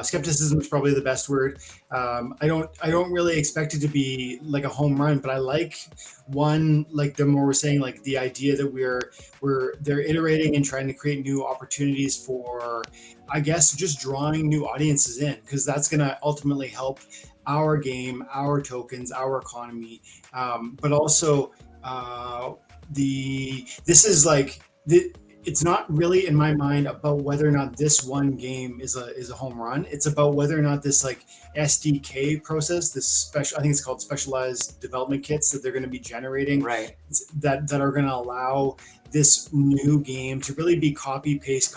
Skepticism is probably the best word. I don't really expect it to be like a home run, but I like Damour was saying, like the idea that they're iterating and trying to create new opportunities for, I guess, just drawing new audiences in, because that's going to ultimately help our game, our tokens, our economy, but also it's not really in my mind about whether or not this one game is a home run. It's about whether or not this like SDK process, this special, I think it's called specialized development kits that they're going to be generating, Right. that are going to allow this new game to really be copy paste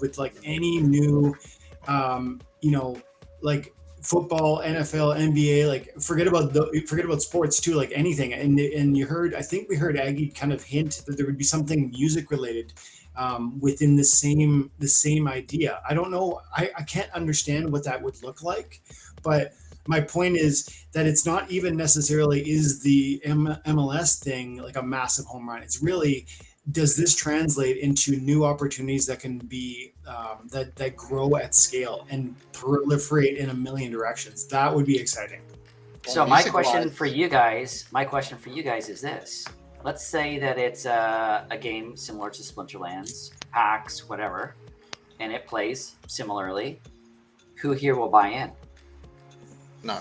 with like any new, like football, NFL, NBA, like forget about sports too, like anything. And I think we heard Aggie kind of hint that there would be something music related within the same idea. I don't know. I can't understand what that would look like, but my point is that it's not even necessarily is the MLS thing like a massive home run. It's really, does this translate into new opportunities that can be that grow at scale and proliferate in a million directions? That would be exciting. So my question for you guys is this: let's say that it's a game similar to Splinterlands, PAX, whatever, and it plays similarly. Who here will buy in? No,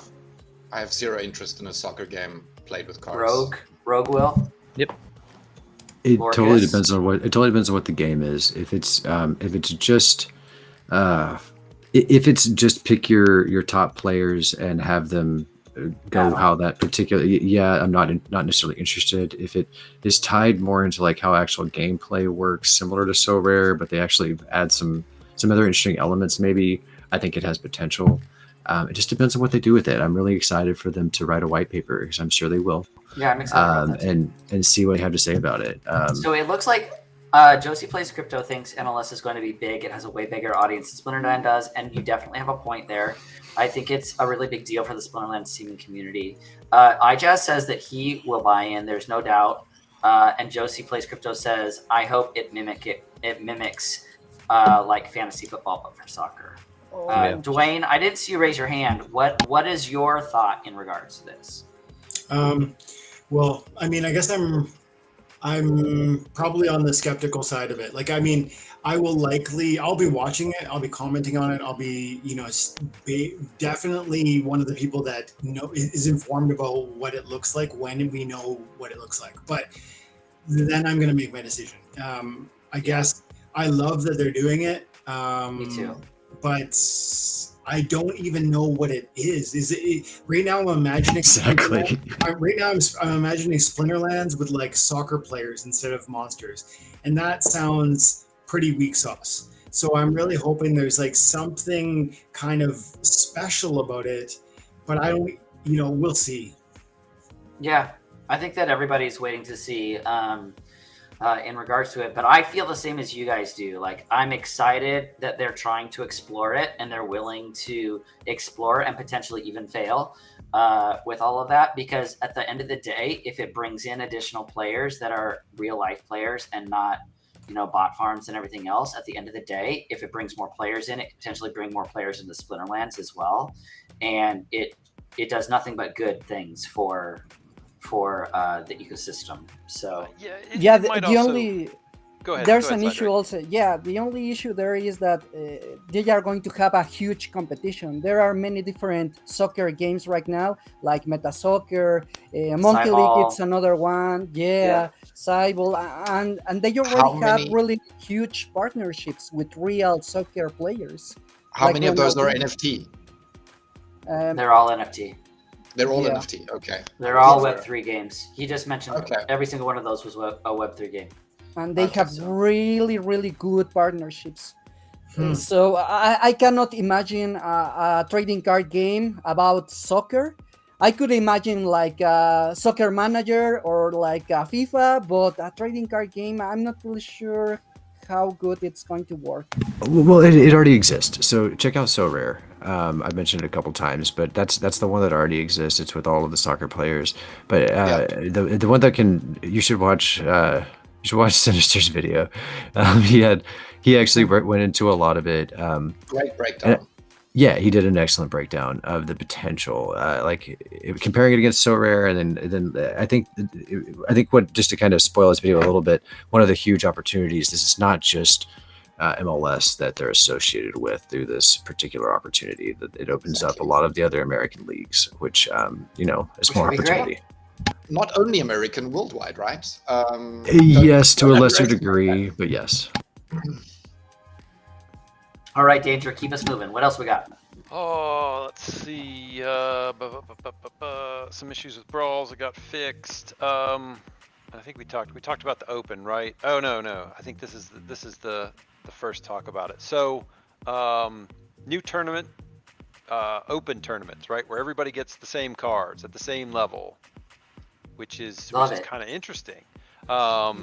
I have zero interest in a soccer game played with cards. Rogue will. Yep. It Lorkus? totally depends on what the game is. If it's just pick your top players and have them go how that particular, I'm not necessarily interested. If it is tied more into like how actual gameplay works, similar to So Rare, but they actually add some other interesting elements, maybe, I think it has potential. It just depends on what they do with it. I'm really excited for them to write a white paper, because I'm sure they will. Yeah, I'm excited about that. And see what they have to say about it. So it looks like Josie Plays Crypto thinks MLS is going to be big. It has a way bigger audience than Splinterland does, and you definitely have a point there. I think it's a really big deal for the Splinterlands team and community. iJazz says that he will buy in. There's no doubt. And Josie Plays Crypto says, I hope it mimics like fantasy football, but for soccer. Dwayne, I didn't see you raise your hand. What is your thought in regards to this? Well, I mean, I guess I'm probably on the skeptical side of it. Like, I mean, I'll be watching it. I'll be commenting on it. I'll be, definitely one of the people that is informed about what it looks like when we know what it looks like. But then I'm going to make my decision. I guess I love that they're doing it. Me too. But I don't even know what it is. Is it right now? I'm imagining exactly. Right now, I'm imagining Splinterlands with like soccer players instead of monsters, and that sounds pretty weak sauce. So I'm really hoping there's like something kind of special about it, but I don't. We'll see. Yeah, I think that everybody's waiting to see. in regards to it, but I feel the same as you guys do. Like, I'm excited that they're trying to explore it and they're willing to explore and potentially even fail with all of that, because at the end of the day, if it brings in additional players that are real life players and not, you know, bot farms and everything else, at the end of the day, if it brings more players in, it can potentially bring more players into Splinterlands as well, and it does nothing but good things for the ecosystem. So yeah, it might the also... only Go ahead. there's go ahead, an issue Cydrake. also. Yeah, the only issue there is that they are going to have a huge competition. There are many different soccer games right now, like Meta Soccer, Monkey League. Cyball. It's another one. Yeah, Cyball, and they How already have many- really huge partnerships with real soccer players. How Like many of those are Ronaldo. NFT? they're all NFT. They're all Yeah. NFT. Okay. They're all Those are- Web3 games. He just mentioned Okay. every single one of those was a Web3 game. And they Okay, have so- really, really good partnerships. So I cannot imagine a trading card game about soccer. I could imagine like a Soccer Manager or like a FIFA, but a trading card game, I'm not really sure how good it's going to work. Well, it already exists. So check out So Rare. I've mentioned it a couple times, but that's the one that already exists. It's with all of the soccer players. But the one that you should watch. You should watch Sinister's video. He actually went into a lot of it. Great breakdown. Yeah, he did an excellent breakdown of the potential, comparing it against So Rare, and then I think what, just to kind of spoil this video a little bit, one of the huge opportunities. This is not just MLS that they're associated with through this particular opportunity. That it opens up a lot of the other American leagues, which is more would be great. opportunity. Not only American, worldwide, right? Yes, to a don't lesser underestimate degree, but yes. All right, Danger, keep us moving. What else we got? Oh, let's see. Some issues with Brawls that got fixed. I think we talked about the Open, right? Oh no. I think this is the first talk about it. So, new tournament, Open tournaments, right, where everybody gets the same cards at the same level, which is kind of interesting. I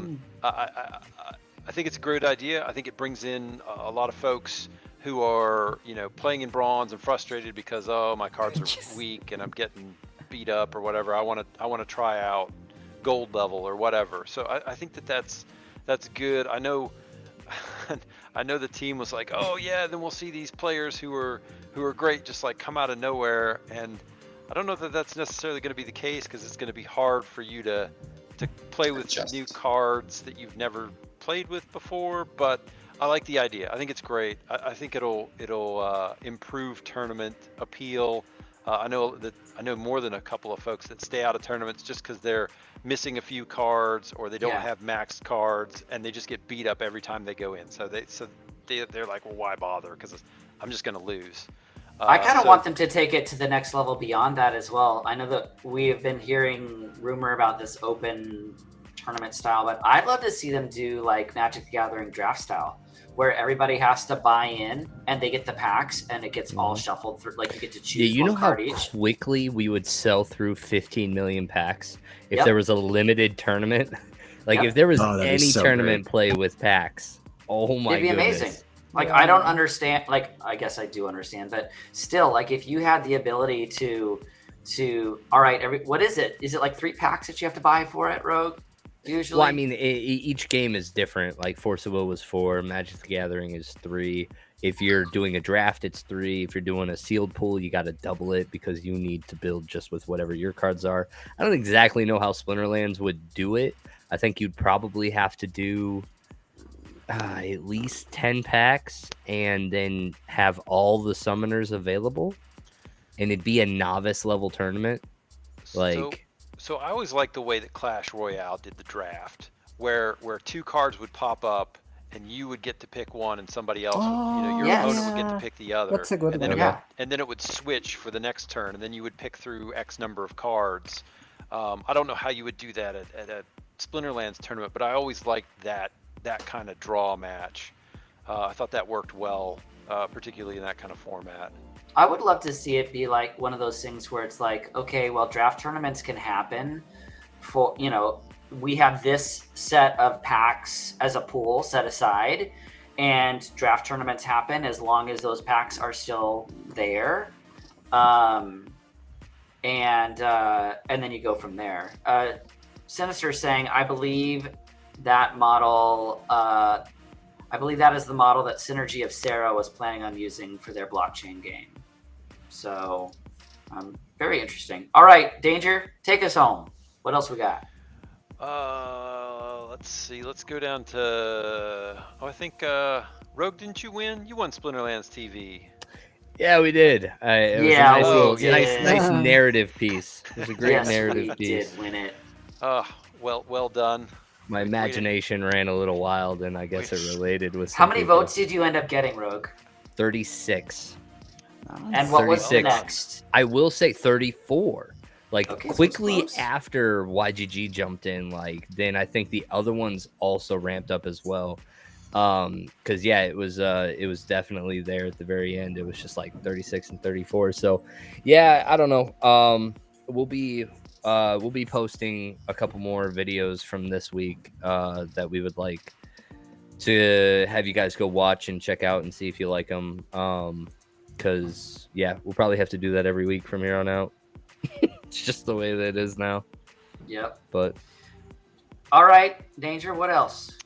think it's a great idea. I think it brings in a lot of folks who are, playing in bronze and frustrated because, my cards are weak and I'm getting beat up or whatever. I want to try out gold level or whatever. So I think that's good. I know the team was like, oh yeah, then we'll see these players who are great just like come out of nowhere, and I don't know that that's necessarily going to be the case, because it's going to be hard for you to play with new cards that you've never played with before. But I like the idea. I think it's great. I think it'll improve tournament appeal. I know more than a couple of folks that stay out of tournaments just because they're missing a few cards, or they don't have maxed cards, and they just get beat up every time they go in. So they're like, well, why bother? Because I'm just going to lose. I kind of want them to take it to the next level beyond that as well. I know that we have been hearing rumor about this Open tournament style, but I'd love to see them do like Magic the Gathering draft style, where everybody has to buy in and they get the packs and it gets all shuffled through. Like, you get to choose one card each. How quickly we would sell through 15 million packs if there was a limited tournament? Like, if there was any tournament play with packs, oh my goodness. It'd be amazing. Like, I don't understand. Like, I guess I do understand, but still, like, if you had the ability to all right, what is it? Is it like 3 packs that you have to buy for it, Rogue? Usually. Well, I mean, each game is different. Like, Force of Will was 4, Magic the Gathering is 3. If you're doing a draft, it's 3. If you're doing a sealed pool, you got to double it because you need to build just with whatever your cards are. I don't exactly know how Splinterlands would do it. I think you'd probably have to do at least 10 packs and then have all the summoners available, and it'd be a novice level tournament. So I always liked the way that Clash Royale did the draft, where 2 cards would pop up and you would get to pick one and somebody else, your opponent would get to pick the other. That's a good one. And then it would switch for the next turn, and then you would pick through X number of cards. I don't know how you would do that at a Splinterlands tournament, but I always liked that kind of draw match. I thought that worked well, particularly in that kind of format. I would love to see it be like one of those things where it's like, okay, well, draft tournaments can happen for, we have this set of packs as a pool set aside, and draft tournaments happen as long as those packs are still there. And then you go from there. Sinister is saying, I believe that model. I believe that is the model that Synergy of Sarah was planning on using for their blockchain game. So, very interesting. All right, Danger, take us home. What else we got? Let's see. Let's go down to. I think Rogue, didn't you win? You won Splinterlands TV. Yeah, we did. It was Yeah, a nice, we little, did. nice narrative piece. It was a great Yes, narrative we piece. did win it. Well done. My imagination ran a little wild, and I guess it related with. How many votes did you end up getting, Rogue? 36. And what was the 36. next? I will say 34. Like Okay, so it's quickly close. after YGG jumped in, like then I think the other ones also ramped up as well. Because yeah, it was definitely there at the very end. It was just like 36 and 34. So yeah, I don't know. We'll be posting a couple more videos from this week that we would like to have you guys go watch and check out and see if you like them. Because yeah, we'll probably have to do that every week from here on out. It's just the way that it is now. Yep. But all right, Danger, what else?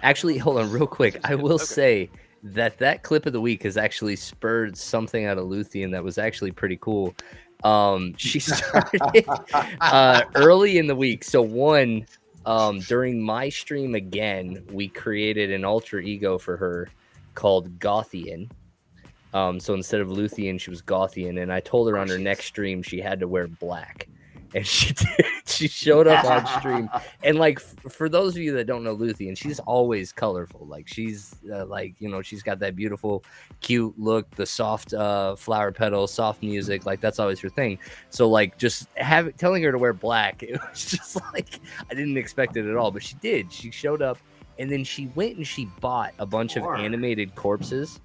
actually, hold on real quick. I will say that clip of the week has actually spurred something out of Luthien that was actually pretty cool. She started early in the week. So one, during my stream again, we created an alter ego for her called Gothian. So instead of Luthien, she was Gothian, and I told her on her next stream she had to wear black, and she did. She showed up on stream, and like for those of you that don't know Luthien, she's always colorful. Like she's she's got that beautiful, cute look, the soft flower petals, soft music. Like that's always her thing. So like just telling her to wear black, it was just like I didn't expect it at all, but she did. She showed up, and then she went and she bought a bunch of animated corpses.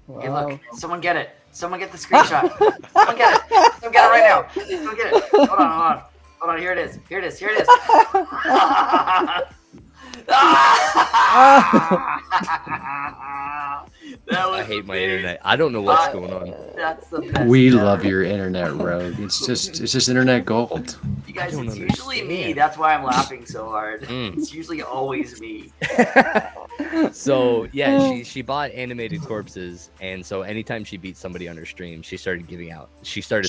Wow. Hey, look! Someone get it! Someone get the screenshot! Someone get it! Someone get it right now! Someone get it! Hold on! Here it is! Here it is! I hate my internet. I don't know what's going on. That's the best. We love your internet, Rogue. It's just internet gold. You guys, it's usually me. That's why I'm laughing so hard. It's usually always me. So yeah, she bought animated corpses, and so anytime she beat somebody on her stream, she started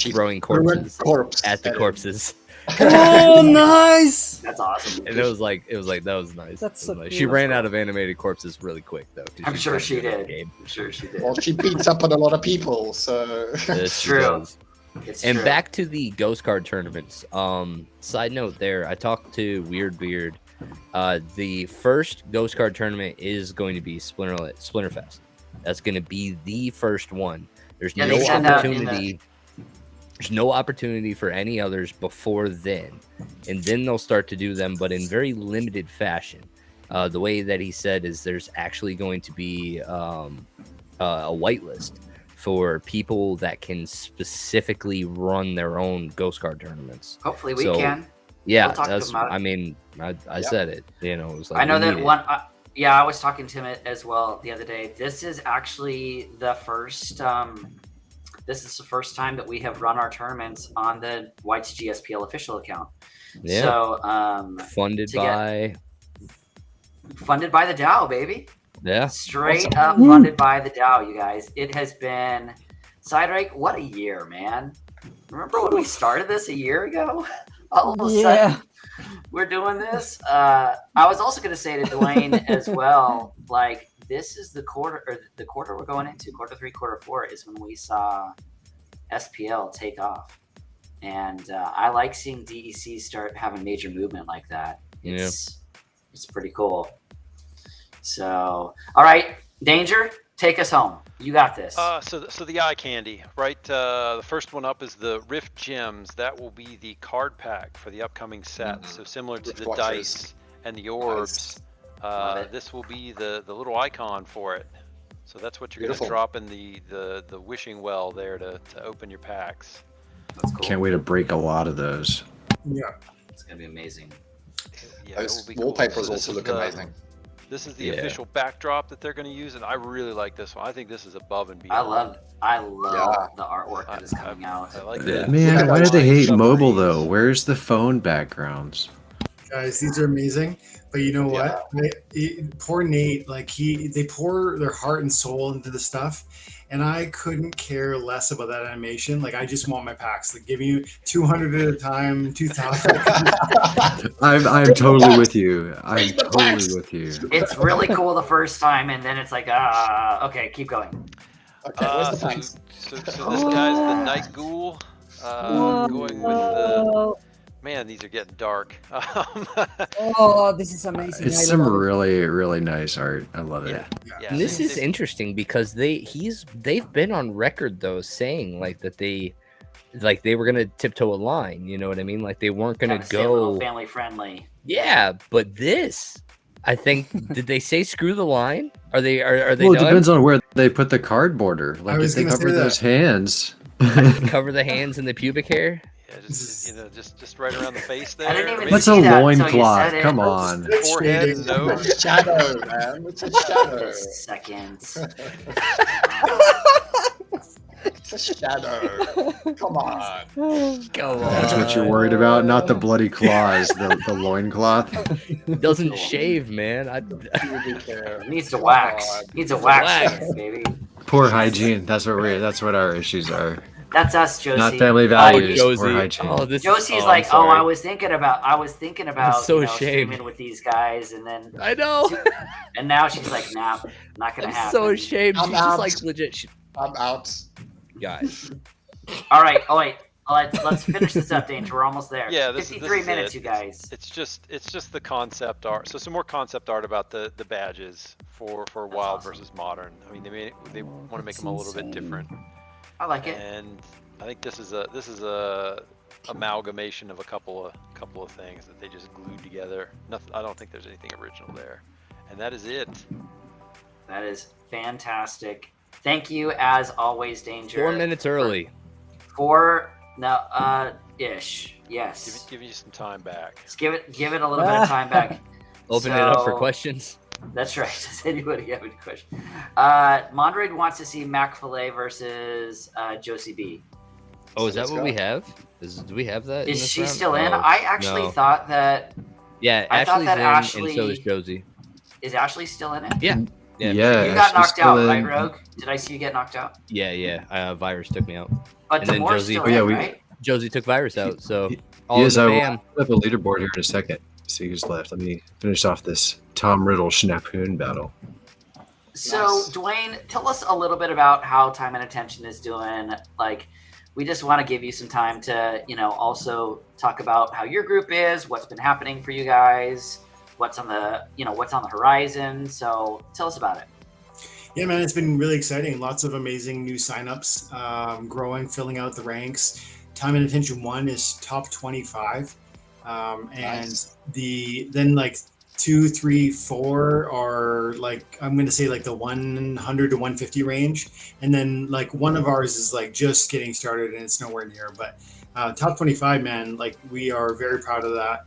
throwing corpses at the corpses. Oh, nice! That's awesome. And it was like that was nice. That's so nice. She ran out of animated corpses really quick though. I'm sure she did. Well, she beats up on a lot of people, so it's true. And back to the ghost card tournaments. Side note there, I talked to Weird Beard. The first ghost card tournament is going to be Splinterfest. That's going to be the first one. There's no opportunity. There's no opportunity for any others before then, and then they'll start to do them, but in very limited fashion. The way that he said is there's actually going to be a whitelist for people that can specifically run their own ghost card tournaments. Hopefully we can. Yeah, that's. I mean, I said it. You know, it was like I know that one. Yeah, I was talking to him as well the other day. This is actually the first. This is the first time that we have run our tournaments on the YGG SPL official account. Yeah. So funded by the DAO, baby. Yeah. Straight up funded by the DAO, you guys. It has been Cydrake. What a year, man! Remember when we started this a year ago? All of a sudden, we're doing this. I was also going to say to Dwayne as well, like. This is the quarter we're going into. Quarter 3, quarter 4 is when we saw SPL take off, and I like seeing DEC start having major movement like that. It's pretty cool. So, all right, Danger, take us home. You got this. So the eye candy, right? The first one up is the Rift Gems. That will be the card pack for the upcoming set. So similar to the dice and the orbs. This will be the little icon for it. So that's what you're going to drop in the wishing well there to open your packs. That's cool. Can't wait to break a lot of those. Yeah. It's gonna be amazing. Yeah, Those it will be wallpapers cool. So also look amazing. This is the Yeah. official backdrop that they're going to use, and I really like this one. I think this is above and I beyond. love the artwork that is coming out. I like Yeah. that. Man, why do they hate Submarines. mobile though? Where's the phone backgrounds? Guys, these are amazing. But you know what? Poor Nate, like they pour their heart and soul into the stuff, and I couldn't care less about that animation. Like I just want my packs. Like give me 200 at a time, 2,000. I'm totally with you. I'm totally with you. It's really cool the first time, and then it's like, okay, keep going. Okay, where's the So, tanks? so this guy's the Night Ghoul. Going with the... Man, these are getting dark. Oh, this is amazing. It's I some love it. really, really nice art. I love it. Yeah. And this is They- interesting because they've been on record though saying like that they were gonna tiptoe a line. You know what I mean? Like they weren't gonna Trying to stay a little go. family friendly. Yeah, but this, I think, did they say screw the line? Are they Well, it done? depends on where they put the card border. Like was if they gonna cover say that. those hands. Cover the hands and the pubic hair. Yeah, just right around the face there. I didn't even That's see a that until you loincloth. said it. Come on. Forehead and It's nose. a shadow, man. It's a shadow. Seconds. It's a shadow. Come on. Go on. That's what you're worried about, not the bloody claws, the loincloth. Doesn't shave, man. Pubic hair. Needs to Come wax. on. Needs a wax, wax. second, baby. Poor hygiene. That's what our issues are. That's us, Josie. Not family Oh, values. Josie. Poor hygiene. Oh, this Josie's I'm like, oh, sorry. I was thinking about so you know, ashamed. streaming with these guys, and then I know. and now she's like, nah, not gonna I'm happen. so ashamed. I'm She's just out. like legit. I'm out. Guys, All right. Oh wait. Let's finish this up, Danger. We're almost there. Yeah, this 53 is minutes, it. you guys. It's just the concept art. So some more concept art about the badges for Wild awesome. versus Modern. I mean, they want to make them a little bit different, I like it. and I think this is a amalgamation of a couple of things that they just glued together. Nothing. I don't think there's anything original there, and that is it. That is fantastic. Thank you, as always, Danger. 4 minutes early. Ish. Yes. Give you some time back. Just give it a little bit of time back. Open it up for So- questions. That's right. Does anybody have any question? Mondrade wants to see Mac Filet versus Josie B. Oh, is that Let's what go. we have? Do we have that? in Is this she round? still in? Oh, I actually no. thought that Yeah, I thought Ashley's that in, Ashley- and so is Josie. is Ashley still in it? Yeah. Yeah, You got she's knocked still out, in. right, Rogue? Did I see you get knocked out? Yeah. Virus took me out. But And then Damour's Josie- still Oh, yeah, in, we- right? Josie took Virus out, so all Yes, in I the will fam. put up a leaderboard here in a second. See who's left. Let me finish off this Tom Riddle Schnapoon battle. So, Nice. Dwayne, tell us a little bit about how Time and Attention is doing. Like, we just want to give you some time to, also talk about how your group is, what's been happening for you guys, what's on the horizon. So, tell us about it. Yeah, man, it's been really exciting. Lots of amazing new signups, growing, filling out the ranks. Time and Attention 1 is top 25. And Nice. then like 2, 3, 4 are like, I'm going to say like the 100 to 150 range. And then like one of ours is like just getting started and it's nowhere near, but top 25, man, like we are very proud of that.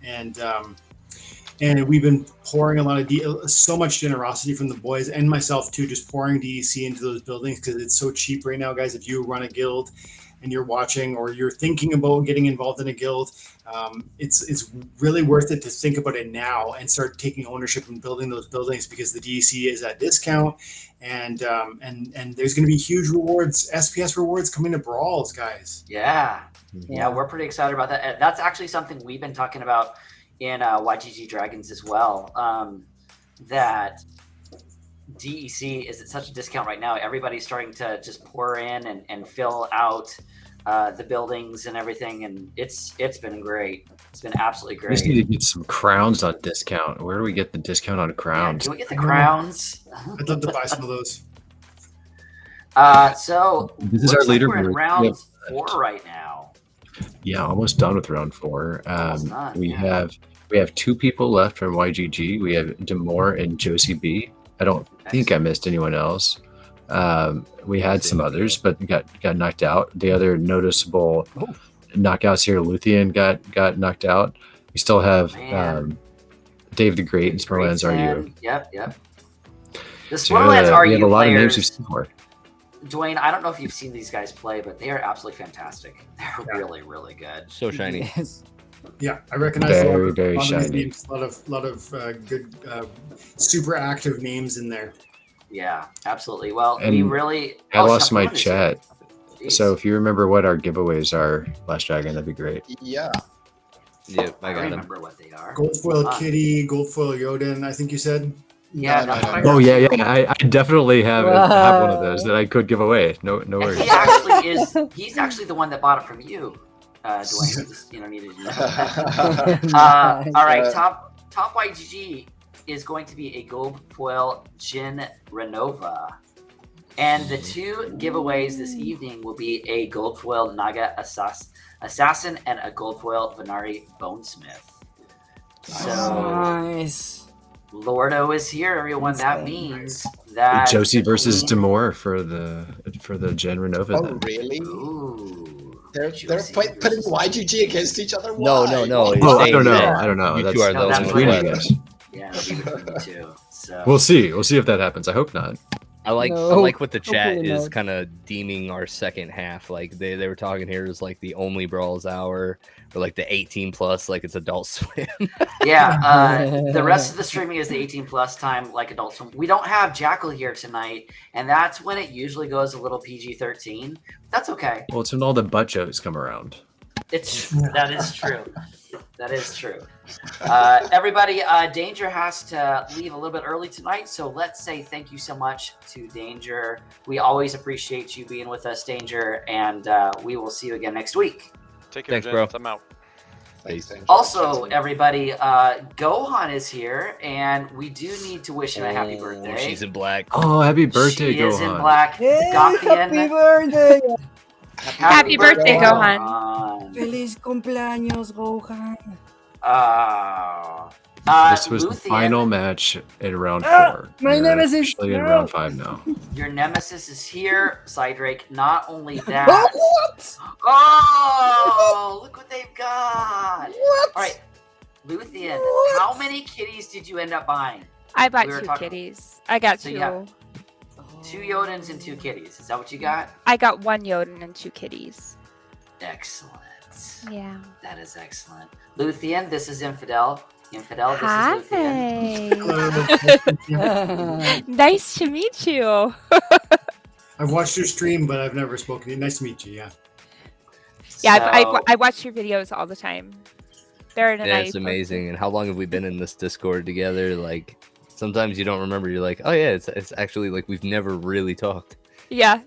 And we've been pouring a lot of so much generosity from the boys and myself too, just pouring DEC into those buildings because it's so cheap right now, guys. If you run a guild and you're watching or you're thinking about getting involved in a guild, it's really worth it to think about it now and start taking ownership and building those buildings because the DEC is at discount and there's going to be huge rewards, SPS rewards coming to Brawls, guys. Yeah, we're pretty excited about that. That's actually something we've been talking about in YGG Dragons as well. That DEC is at such a discount right now. Everybody's starting to just pour in and fill out the buildings and everything, and it's been great. It's been absolutely We just great. need to get some crowns on discount. Where do we get the discount on Yeah, crowns? can we get the crowns? I'd love to buy some of those. So This is our looks like we're in leaderboard. round Yep. 4 right now. Yeah, almost done with round 4. Almost done, we yeah. have 2 people left from YGG. We have Damour and Josie B. I don't think I missed anyone else. We had some others, but got knocked out. The other noticeable knockouts here. Luthien got knocked out. We still have Dave the Great and Splinterlands RU. Yep. The So Splinterlands RU we have a lot of names players. we've seen before. Dwayne, I don't know if you've seen these guys play, but they are absolutely fantastic. They're really, really good. So shiny. Yes. Yeah, I recognize Very, a lot very of these shiny. names, a lot of good, super active names in there. Yeah, absolutely. Well, And we really. I lost my Chaperone is here. chat. Jeez. So if you remember what our giveaways are, LastDragon, that'd be great. Yeah. Yep, I I got him. remember what they are. Goldfoil Come on. Kitty, Goldfoil Yoden, I think you said. Yeah, No, that's no, what I no. Oh heard. yeah. I definitely have one of those that I could give away. No And worries. he actually is. He's actually the one that bought it from you, Dwayne. You just needed to know that. Nice. All right, Uh, top YGG is going to be a gold foil Jin Renova, and the two giveaways this evening will be a gold foil Naga Assassin and a gold foil Venari Bonesmith. So Nice. Lordo is here, everyone. That Nice. means that Josie versus Queen- Damour for the Gen Renova. Oh, then. really? Ooh, They're Josie putting versus- YGG against each other? No, Why? no, no. Oh, I saying don't know. that I don't know. you That's, two are No, the that's only between what you I- guys. Yeah, it'll be between the two. So We'll see. We'll see if that happens. I hope not. I like No, what the chat hopefully is not. kind of deeming our second half. Like they were talking here is like the only Brawls hour, or like the 18 plus, like it's Adult Swim. yeah, the rest of the streaming is the 18 plus time, like Adult Swim. We don't have Jackal here tonight, and that's when it usually goes a little PG-13. That's okay. Well, it's when all the butt jokes come around. That is true. That is true. Everybody, Danger has to leave a little bit early tonight, so let's say thank you so much to Danger. We always appreciate you being with us, Danger, and we will see you again next week. Take care, Thanks, Jen. bro. I'm out. Thanks, Danger. Also, everybody, Gohan is here, and we do need to wish him a happy birthday. She's in black. Oh, happy birthday, She is in Gohan. black. Hey, happy Gothian. birthday! Happy birthday, Gohan. Gohan. Feliz cumpleaños, Gohan. This was the Luthien, final match in round Ah, 4. my We're nemesis, actually in no. round 5 now. Your nemesis is here, Cydrake. Not only Oh, that. what? Oh, look what they've got. What? All right, Luthien, What? how many kitties did you end up buying? I bought We were 2 talking- kitties. I got So 2. you have- 2 Yodens and 2 kitties. Is that what you got? I got 1 Yoden and 2 kitties. Excellent. Yeah. That is excellent. Luthien, this is Infidel. Infidel, this is Luthien. Hi. Nice to meet you. I've watched your stream, but I've never spoken to you. Nice to meet you. Yeah. Yeah, So- I watch your videos all the time. They're Yeah, nice. it's amazing. And how long have we been in this Discord together? Like sometimes you don't remember. You're like, oh yeah, it's actually like we've never really talked. Yeah.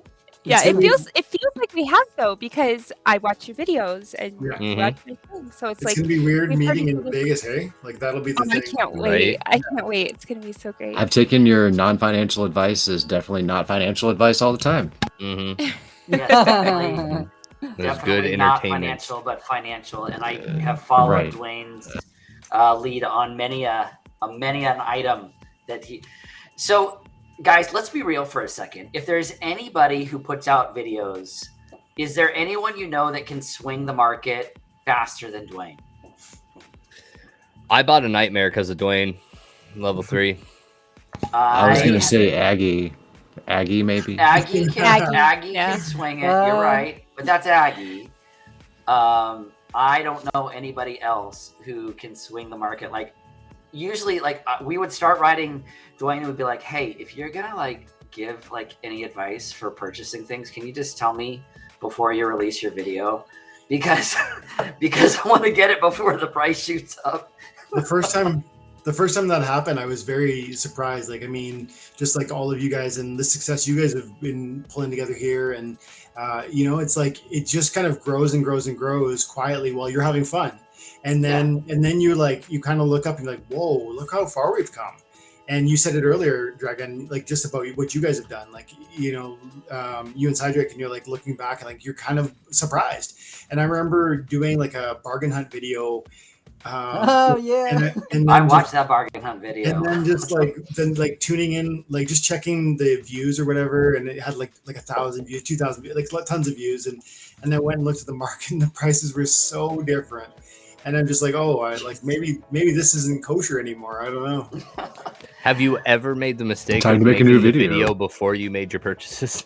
Yeah, It's it gonna feels like we have though, because I watch your videos and Yeah. you Mhm. watch my things. So it's It's like, gonna be weird we've heard meeting each in other- Vegas, hey? Like that'll be the oh, I thing. can't wait. Right? I can't wait. It's gonna be so great. I've taken your non-financial advice as definitely not financial advice all the time. Mm-hmm. Yes, definitely. There's good Definitely not entertainment. financial, but financial. And I have followed Right. Dwayne's lead on many an item that he. So, guys, let's be real for a second. If there's anybody who puts out videos, is there anyone you know that can swing the market faster than Dwayne? I bought a nightmare because of Dwayne, level 3. I was gonna say Aggie maybe. Aggie can Aggie, yeah. can swing it. You're right, but that's Aggie. I don't know anybody else who can swing the market. Like usually, like we would start writing. Dwayne would be like, "Hey, if you're gonna like give like any advice for purchasing things, can you just tell me before you release your video?" Because I want to get it before the price shoots up. The first time that happened, I was very surprised. Like, I mean, just like all of you guys and the success you guys have been pulling together here, and it's like it just kind of grows and grows and grows quietly while you're having fun, and then you like you kind of look up and you're like, whoa, look how far we've come. And you said it earlier, Dragon, like just about what you guys have done, like you and Cydrake, and you're like looking back and like you're kind of surprised. And I remember doing like a bargain hunt video Oh yeah. And I then watched that bargain hunt video. and then just like tuning in, like just checking the views or whatever, and it had like 1,000 views, 2,000 views, like tons of views, and I went and looked at the market, and the prices were so different, and I'm just like, oh, maybe this isn't kosher anymore. I don't know. Have you ever made the mistake Time of to make a making new the video. before you made your purchases?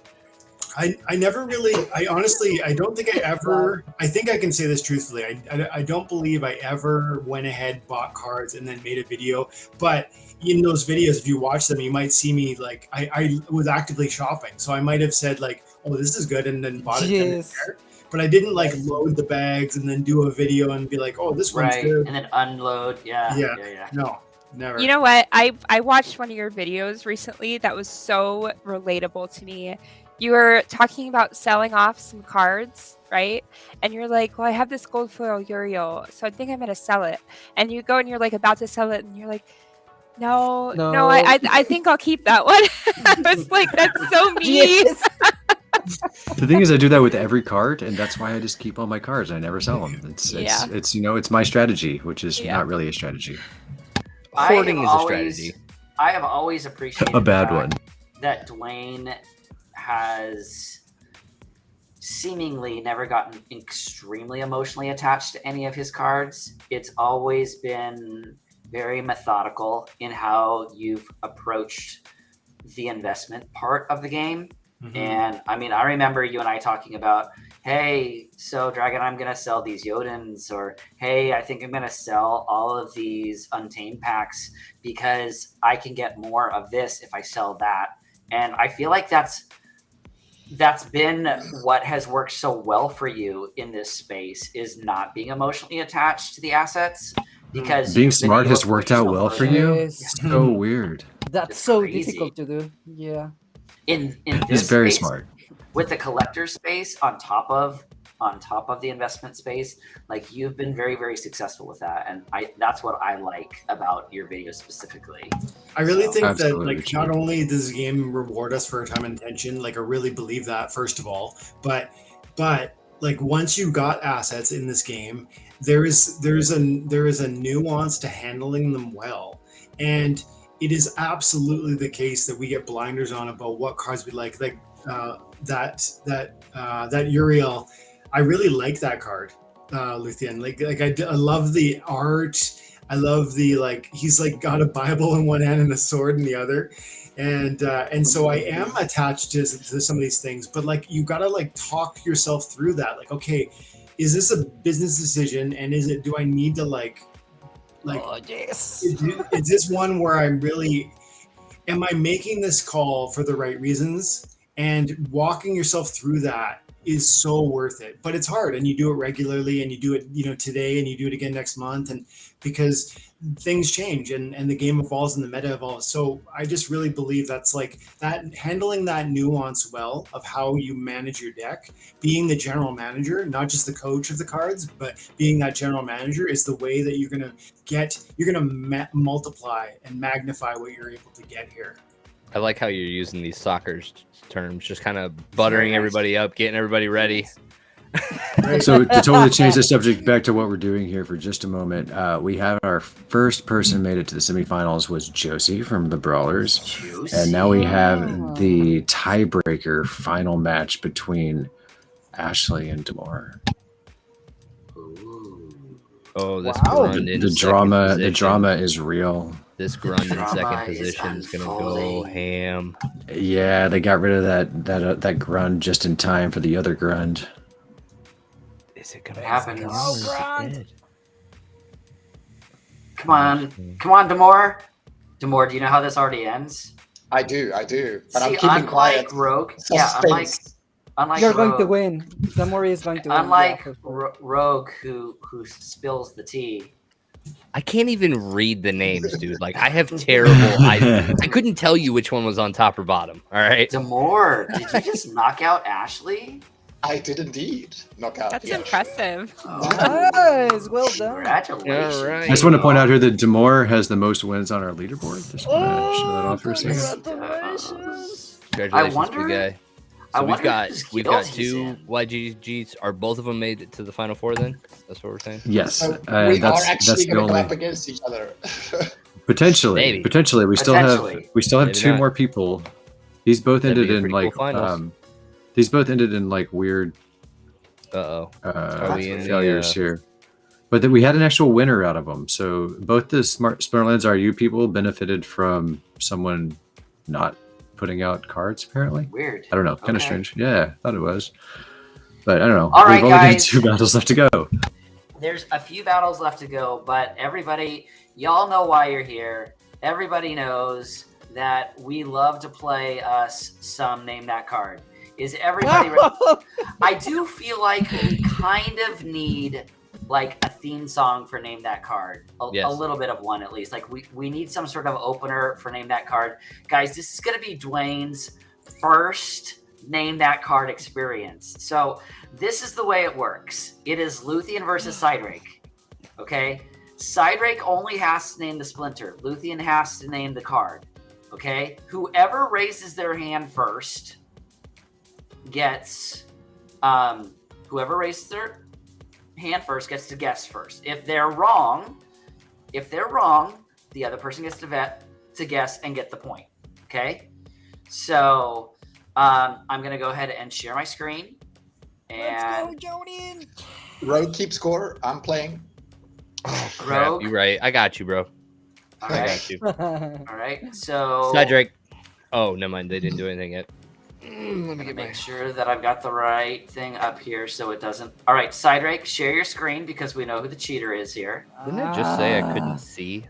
I never really, I honestly, I don't think I ever, I think I can say this truthfully. I don't believe I ever went ahead, bought cards, and then made a video. But in those videos, if you watch them, you might see me like, I was actively shopping. So I might have said like, oh, this is good, and then bought it. Then and there. But I didn't like load the bags and then do a video and be like, oh, this one's good. And then unload. Yeah. No, never. You know what? I watched one of your videos recently that was so relatable to me. You were talking about selling off some cards, right? And you're like, well, I have this gold foil Uriel, so I think I'm gonna sell it. And you go and you're like about to sell it, and you're like, no, I think I'll keep that one. I was like, that's so mean. Yes. The thing is, I do that with every card, and that's why I just keep all my cards. I never sell them. It's it's my strategy, which is not really a strategy. Hoarding is a strategy. I have always appreciated A bad one. that Dwayne has seemingly never gotten extremely emotionally attached to any of his cards. It's always been very methodical in how you've approached the investment part of the game. Mm-hmm. And I mean, I remember you and I talking about, hey, so Dragon, I'm going to sell these Jotans, or hey, I think I'm going to sell all of these Untamed packs because I can get more of this if I sell that. And I feel like that's been what has worked so well for you in this space, is not being emotionally attached to the assets, because being smart has worked out well for you. Yes. So weird. That's It's so crazy. difficult to do. Yeah. In He's this very space, smart. with the collector space on top of the investment space, like you've been very, very successful with that, and that's what I like about your videos specifically. I really think that Absolutely like true. not only does the game reward us for our time and attention, like I really believe that first of all, but like once you got assets in this game, there is a nuance to handling them well, and it is absolutely the case that we get blinders on about what cards we like that Uriel. I really like that card, Luthien. I love the art. I love the he's like got a Bible in one hand and a sword in the other, and so I am attached to some of these things. But like you gotta like talk yourself through that. Like, okay, is this a business decision, and do I need to Oh, yes. is this one where I'm really, am I making this call for the right reasons? And walking yourself through that is so worth it. But it's hard, and you do it regularly, and you do it, today, and you do it again next month, and because things change and the game evolves and the meta evolves. So I just really believe that's like that, handling that nuance well of how you manage your deck, being the general manager, not just the coach of the cards, but being that general manager is the way that you're going to multiply and magnify what you're able to get here. I like how you're using these soccer terms, just kind of buttering everybody up, getting everybody ready. So to totally change the subject back to what we're doing here for just a moment, we have our first person made it to the semifinals was Josie from the Brawlers. Juicy. And now we have the tiebreaker final match between Ashley and Damour. Oh, this Wow. grunt in The second position. drama is real. This grunt in Drama second is position is gonna go unfolding. ham. Yeah, they got rid of that grund just in time for the other grund. Is it gonna It happens. Oh, grunt. Come on, Damour. Damour, do you know how this already ends? I do. But See, I'm keeping unlike quiet. Rogue, Suspense. unlike You're Rogue, going to win. Damour is going to win. unlike Yeah, for sure. Rogue, who spills the tea. I can't even read the names, dude. Like I have terrible. I couldn't tell you which one was on top or bottom. All right. Damour, did you just knock out Ashley? I did indeed knock out. That's the impressive. Nice, well done. Congratulations. All right. I just want to point out here that Damour has the most wins on our leaderboard. Just want to show that off for a second. Congratulations. Congratulations, wonder- big guy. So wonder we've whose got guild he's 2 in. YGGs. Are both of them made it to the final 4 then? That's what we're saying. Yes, So we are actually the going to go only up against each other. potentially. Maybe. Potentially, we still Potentially. have Maybe 2 not. more people. These both That'd ended be a in pretty like cool finals. these both ended in like weird Are we in failures the, here. But then we had an actual winner out of them. So both the Splinterlands RU people benefited from someone not putting out cards. Apparently, Weird. I don't know. Kind of Okay. strange. Yeah, I thought it was. But I don't know. All right, We've only got guys. 2 battles left to go. There's a few battles left to go, but everybody, y'all know why you're here. Everybody knows that we love to play us some Name That Card. Is everybody ready? I do feel like we kind of need like a theme song for Name That Card. Yes. A little bit of one at least. Like we need some sort of opener for Name That Card. Guys, this is going to be Dwayne's first Name That Card experience. So this is the way it works. It is Luthien versus Cydrake. Okay? Cydrake only has to name the splinter. Luthien has to name the card. Okay? Whoever raises their hand first gets whoever raises their hand first gets to guess first. If they're wrong, the other person gets to guess and get the point. Okay? So I'm gonna go ahead and share my screen. And Let's go, Jordan. Rogue keep score. I'm playing. Oh, crap. Rogue. You're right. I got you, bro. all I right. got you. All right. So Cydrake. Oh, never mind. They didn't do anything yet. let me make sure that I've got the right thing up here so it doesn't. All right, Cydrake, share your screen because we know who the cheater is here. Didn't I just say I couldn't see?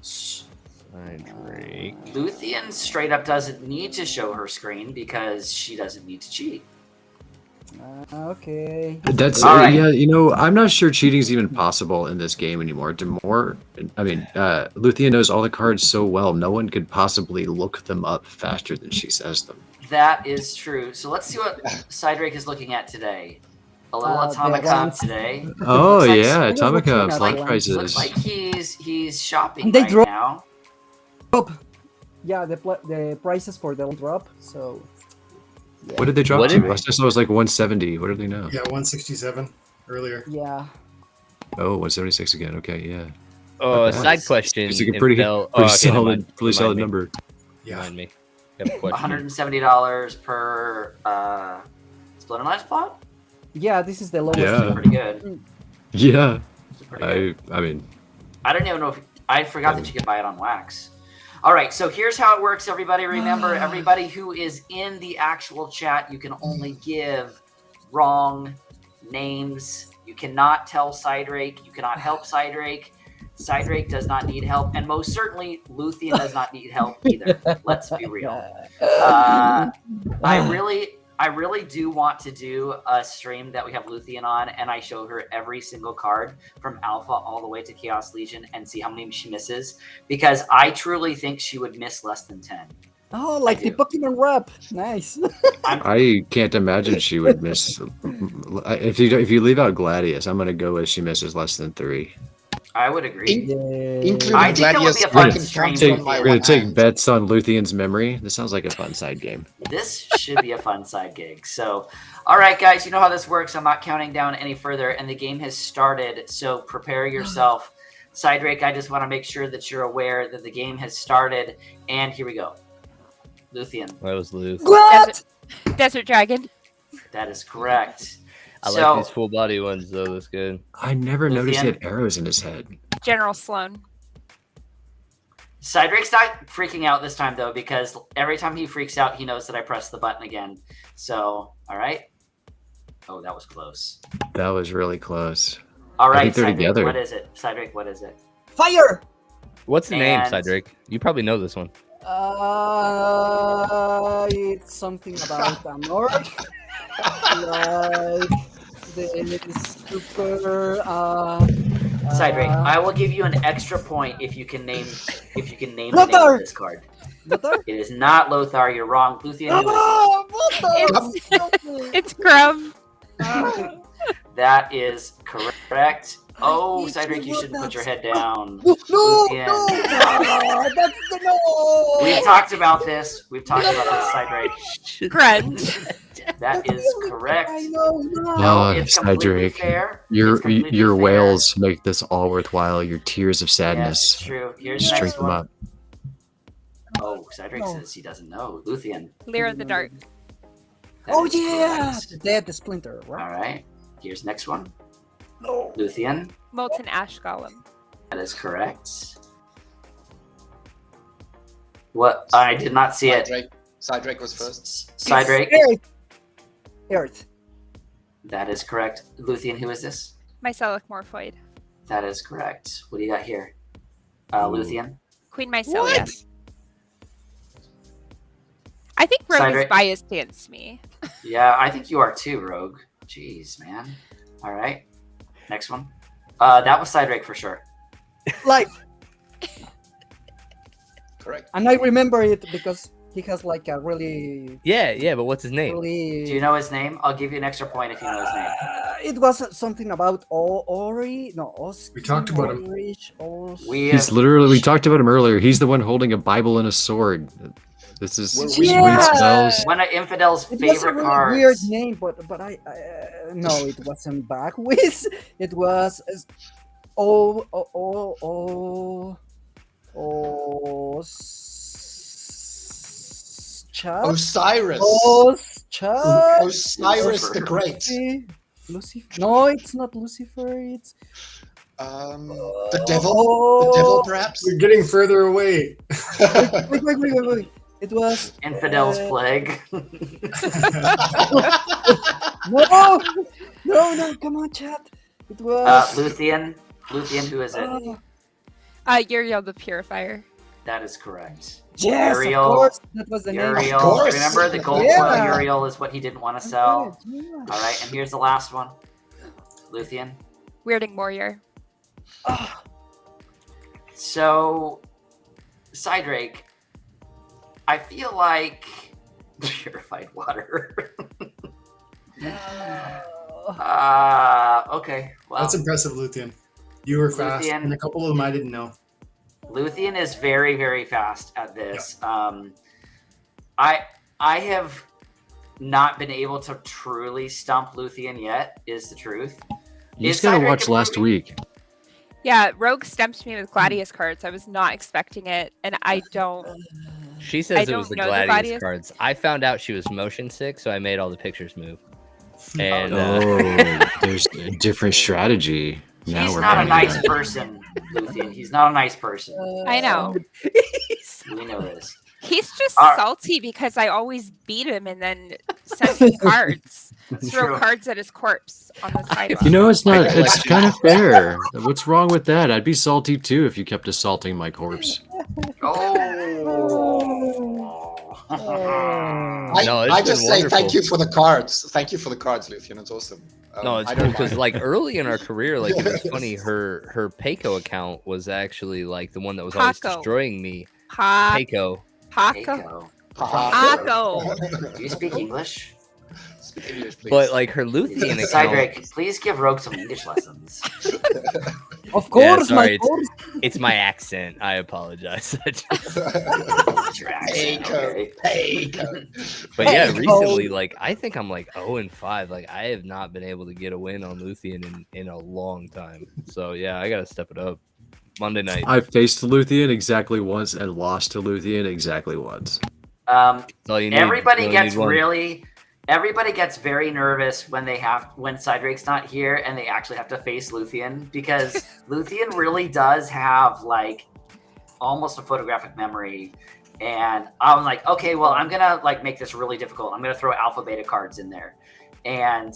Cydrake. Luthien straight up doesn't need to show her screen because she doesn't need to cheat. Okay. That's All right. yeah. You know, I'm not sure cheating is even possible in this game anymore. Damour, Luthien knows all the cards so well. No one could possibly look them up faster than she says them. That is true. So let's see what Cydrake is looking at today. A little The Atomic ones- today. Oh Looks like- yeah, I was looking Atomica at slot the ones- prices. Looks like he's shopping They right drop- now. Yeah, the prices for the drop. So. Yeah. What did they drop What to? did- Last I saw was like 170. What do they know? Yeah, 167 earlier. Yeah. Oh, 176 again. Okay, yeah. Oh, Okay. side question. It's like a pretty Impel- pretty okay, never solid, mind. pretty Remind solid me. number. Yeah. Remind me. I have a question. $170 per Splinterlands plot. Yeah, this is the lowest. Yeah. Pretty good. Yeah. Pretty good. I mean, I don't even know if I forgot that you could buy it on wax. All right, so here's how it works, everybody. Remember, everybody who is in the actual chat, you can only give wrong names. You cannot tell Cydrake. You cannot help Cydrake. Cydrake does not need help, and most certainly Luthien does not need help either. Let's be real. I really do want to do a stream that we have Luthien on, and I show her every single card from Alpha all the way to Chaos Legion and see how many she misses, because I truly think she would miss less than 10. Oh, like the do. Pokemon rap. Nice. I can't imagine she would miss. If you leave out Gladius, I'm gonna go with she misses less than 3. I would agree. Including I think that would Gladius, be a fun I can stream. count Take- on my We're gonna one take hand. bets on Luthien's memory. This sounds like a fun side game. This should be a fun side gig. So, all right, guys, you know how this works. I'm not counting down any further, and the game has started. So prepare yourself. Cydrake, I just want to make sure that you're aware that the game has started. And here we go. Luthien. That was Luth. What? Desert Dragon. That is correct. I So- like these full body ones though. That's good. I never noticed he Luthien? had arrows in his head. General Sloan. Cydrake's not freaking out this time, though, because every time he freaks out, he knows that I press the button again. So, all right. Oh, that was close. That was really close. All I right, think they're Cydrake, together. what is it? Cydrake, what is it? Fire. What's the name, And- Cydrake? You probably know this one. It's something about Damour. Like the super. Cydrake, I will give you an extra point if you can name the name Lothar! of this card. Lothar? It is not Lothar. You're wrong. Luthien, who is Lothar! It's Grum. it? That is correct. Oh, Cydrake, you shouldn't put your head down. No, Luthien. that's the no. We've talked about this. Cydrake. Grunge. That is correct. I know. No. No, it's completely Cydrake, fair. your It's completely your fair. wails make this all worthwhile. Your tears of Yes, sadness. it's true. Here's the Just next drink them one. up. Oh, Cydrake No. says he doesn't know. Luthien. Lear of the Dark. That Oh is yeah, correct. the Dead Splinter. All Right? right. Here's next one. No. Luthien. Molten Ash Golem. That is correct. What? I did not see it. Cydrake was first. Cydrake. Earth. That is correct. Luthien, who is this? Mycelic Morphoid. That is correct. What do you got here? Luthien. Queen Mycelia. I think Rogue is Cydrake. biased against me. Yeah, I think you are too, Rogue. Jeez, man. All right. Next one. That was Cydrake for sure. Life. Correct. And I remember it because he has like a really, Yeah, but what's his name? really. Do you know his name? I'll give you an extra point if you know his name. It was something about Ori. No, Os. We talked about him. He's literally. We talked about him earlier. He's the one holding a Bible and a sword. This is sweet spells. One of Infidel's It was a favorite really cards. weird name, but I no, it wasn't Bagwiz. It was Osiris. Osiris the Great. Lucifer. No, it's not Lucifer. It's The devil. The devil, perhaps. We're getting further away. wait. It was Infidel's plague. No, come on, chat. It was Luthien. Luthien, who is it? Uriel the Purifier. That is correct. yes, Uriel. of course. That was the name. Uriel. Of course. Remember the gold Yeah. foil Uriel is what he didn't want to sell. Yeah. All right, and here's the last one. Luthien. Weirding Warrior. So, Cydrake, I feel like purified water. Okay. Well, That's impressive, Luthien. You were fast, Luthien. and a couple of them I didn't know. Luthien is very, very fast at this. I have not been able to truly stump Luthien yet, is the truth. You Is just gotta Cydrake watch last improving? week. Yeah, Rogue stumped me with Gladius cards. I was not expecting it, and I don't. She I says it was the don't know the Gladius Gladius- cards. I found out she was motion sick, so I made all the pictures move. And There's a different strategy. Now He's we're not a finding nice out. person, Luthien. He's not a nice person. I know. We know this. He's just Alright. salty because I always beat him and then send him cards. That's Throw true. cards at his corpse on the sidewalk. You know, it's not. I It's kind of fair. What's wrong with that? I'd be salty too if you kept assaulting my corpse. Oh. No, it's I been just say wonderful. thank you for the cards. Thank you for the cards, Luthien. It's awesome. no, it's I cool don't because mind. like early in our career, like it was funny. Her Payco account was actually like the one that was always Paco. destroying me. Paco. Payco. Paco. Haha. Paco. Do you speak English? Speak English, please. But like her Luthien account. Cydrake, please give Rogue some English lessons. Of course, sorry, my course. It's my accent. I apologize. What's your accent? Payco. Okay. Payco. But yeah, Payco. recently, like I think I'm like 0-5. Like I have not been able to get a win on Luthien in a long time. So yeah, I gotta step it up. Monday night. I faced Luthien exactly once and lost to Luthien exactly once. That's all you need. Everybody You only gets need one. everybody gets very nervous when Cydrake's not here and they actually have to face Luthien, because Luthien really does have like almost a photographic memory. And I'm like, okay, well, I'm gonna like make this really difficult. I'm gonna throw alpha beta cards in there, and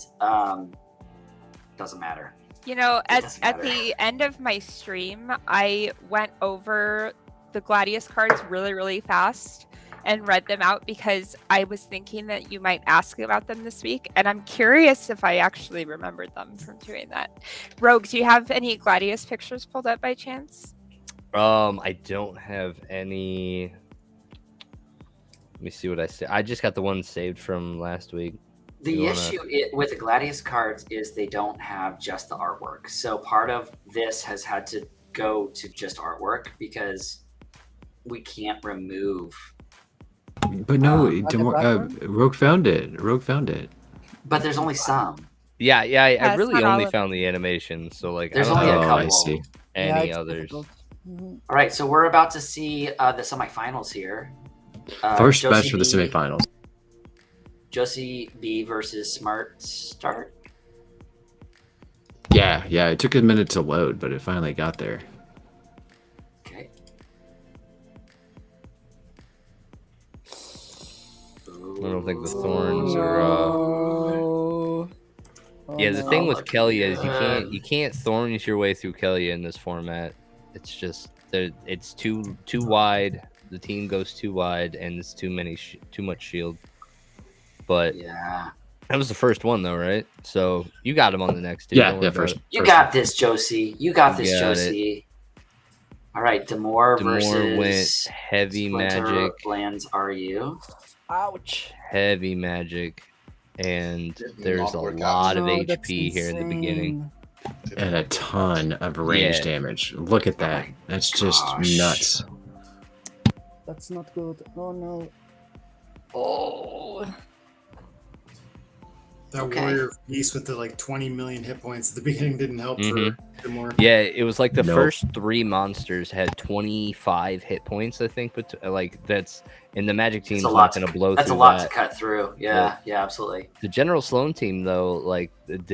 doesn't matter. You know, doesn't at matter. the end of my stream, I went over the Gladius cards really, really fast and read them out because I was thinking that you might ask about them this week, and I'm curious if I actually remembered them from doing that. Rogue, do you have any Gladius pictures pulled up by chance? I don't have any. Let me see what I say. I just got the one saved from last week. The You wanna- issue with the Gladius cards is they don't have just the artwork. So part of this has had to go to just artwork because we can't remove But no, on the Damour, platform? Rogue found it. Rogue found it. But there's only some. Yeah, I it's really not all only of found the animation, so like There's I don't only a know Oh, couple. I see. Yeah, any it's others. difficult. Mhm. All right, so we're about to see the semifinals here. First Josie match for the B- semifinals. Josie B versus Smart Start. Yeah, it took a minute to load, but it finally got there. Okay. I don't think the thorns are. No. Oh, Yeah, the no. thing with looking Kelia is good. you can't thorns your way through Kelia in this format. It's just it's too wide. The team goes too wide, and it's too much shield. But Yeah. that was the first one, though, right? So you got him on the next two. Yeah, Don't worry yeah, about first. it. You got this, Josie. You got this, got it. Josie. All right, Damour Damour went versus heavy magic, Splinterlands. Are you? Ouch. heavy magic, and Did there's not a work out. lot of No, that's HP here in the beginning. insane. And a ton of range Yeah. damage. Look at that. That's just Gosh. nuts. That's not good. Oh no. Oh. That Okay. warrior beast with the like 20 million hit points at the beginning didn't help Mhm. for Damour. Yeah, it was like the Nope. first 3 monsters had 25 hit points, I think. But like that's and the Magic team's That's a not lot. going to blow That's a through lot that. to cut through. Yeah, absolutely. The General Sloan team, though, like it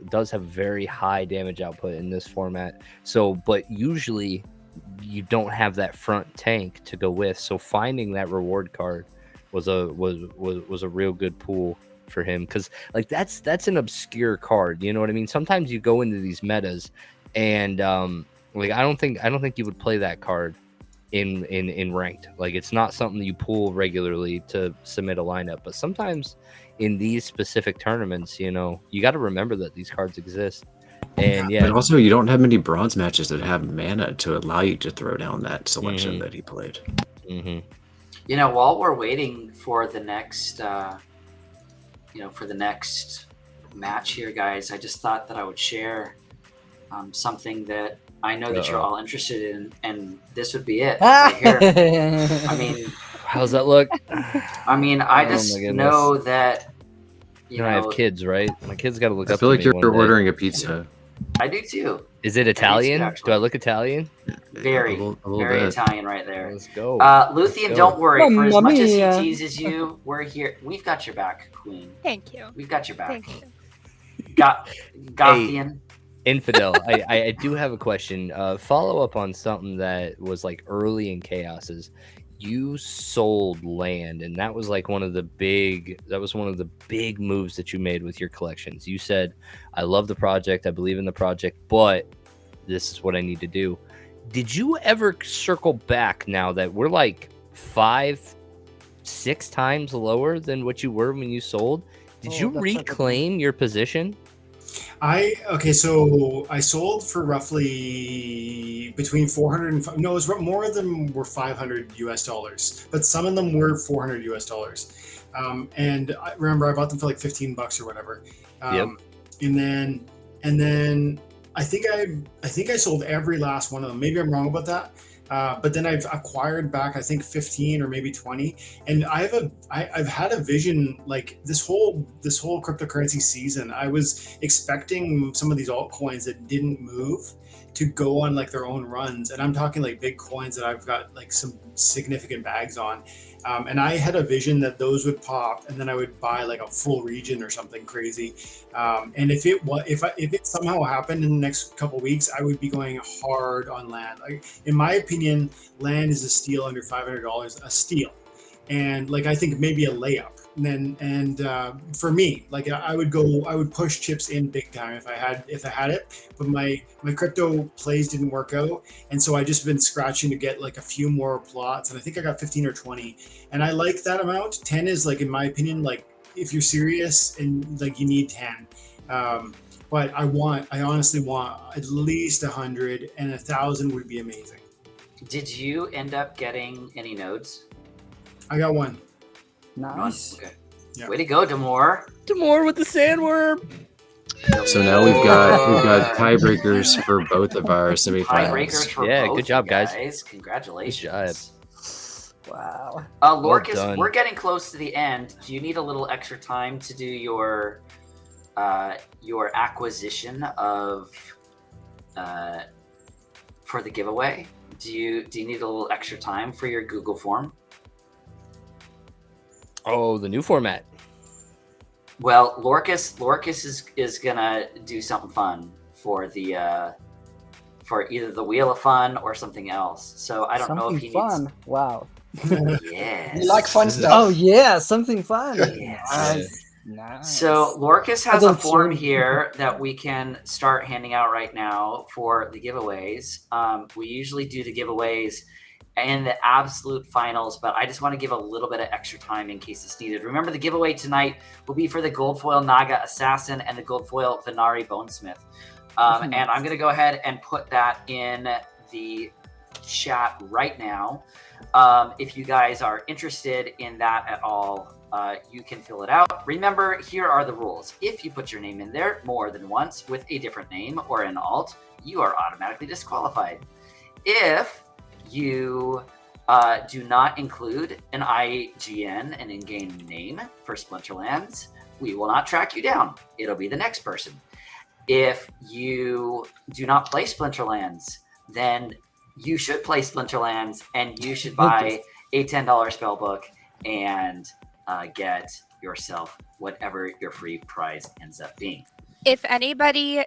does have very high damage output in this format. So, but usually you don't have that front tank to go with. So finding that reward card was a real good pool for him, because like that's an obscure card. You know what I mean? Sometimes you go into these metas, and like I don't think you would play that card in ranked. Like it's not something that you pull regularly to submit a lineup. But sometimes in these specific tournaments, you know, you got to remember that these cards exist. And yeah, But also, you don't have many bronze matches that have mana to allow you to throw down that selection Mhm. that he played. mhm. You know, while we're waiting for the next, for the next match here, guys, I just thought that I would share something that I know that you're Uh-oh. all interested in, and this would be it right here. I mean, How's that look? I Oh my just goodness. know that You know, I have kids, right? My kids got to look I up feel to like me you're one day. ordering a pizza. I do too. Is it Italian? actually. Do I look Italian? Very, A little very bit. Italian right there. Let's go. Luthien, go. don't worry. For as Mamma much as he mia. teases you, we're here. We've got your back, Queen. Thank you. We've got your back. Thank you. Gothian. Infidel, I do have a question. Follow up on something that was like early in Chaos's. You sold land, and that was like one of the big moves that you made with your collections. You said, I love the project, I believe in the project, but this is what I need to do. Did you ever circle back now that we're like 5-6 times lower than what you were when you sold? Did Oh, you that's not good. reclaim your position? So I sold for roughly between 400 and no, it was more of them were $500, but some of them were $400. And I remember I bought them for like $15 or whatever. Yep. And then I think I sold every last one of them. Maybe I'm wrong about that. But then I've acquired back, I think 15 or maybe 20. And I've had a vision like this whole cryptocurrency season. I was expecting some of these altcoins that didn't move to go on like their own runs. And I'm talking like big coins that I've got like some significant bags on. And I had a vision that those would pop, and then I would buy like a full region or something crazy. And if it somehow happened in the next couple of weeks, I would be going hard on land. Like, in my opinion, land is a steal under $500, a steal, and like I think maybe a layup. And for me, like I would push chips in big time if I had it. But my crypto plays didn't work out, and so I just been scratching to get like a few more plots, and I think I got 15 or 20, and I like that amount. 10 is like, in my opinion, like if you're serious and like you need 10. But I honestly want at least 100, and 1,000 would be amazing. Did you end up getting any nodes? I got one. Nice. Okay. Yeah. Way to go, Damour. Damour with the sandworm. So now we've got tiebreakers for both of our Tiebreakers semifinals. for Yeah, both good job, you guys. Congratulations. Wow. Lorkus, done. we're getting close to the end. Do you need a little extra time to do your acquisition of for the giveaway? Do you need a little extra time for your Google form? Oh, the new format. Well, Lorkus is gonna do something fun for the for either the Wheel of Fun or something else. So I don't know if he fun. needs. Wow. Yes. You like fun stuff? Oh yeah, something fun. Yes. Nice. So Lorkus has a Adult form swim. here that we can start handing out right now for the giveaways. We usually do the giveaways in the absolute finals, but I just want to give a little bit of extra time in case it's needed. Remember, the giveaway tonight will be for the gold foil Naga Assassin and the gold foil Venari Bonesmith. And I'm going to go ahead and put that in the chat right now. If you guys are interested in that at all, you can fill it out. Remember, here are the rules. If you put your name in there more than once with a different name or an alt, you are automatically disqualified. If you do not include an IGN, an in-game name for Splinterlands, we will not track you down. It'll be the next person. If you do not play Splinterlands, then you should play Splinterlands and you should buy a $10 spellbook and get yourself whatever your free prize ends up being. If anybody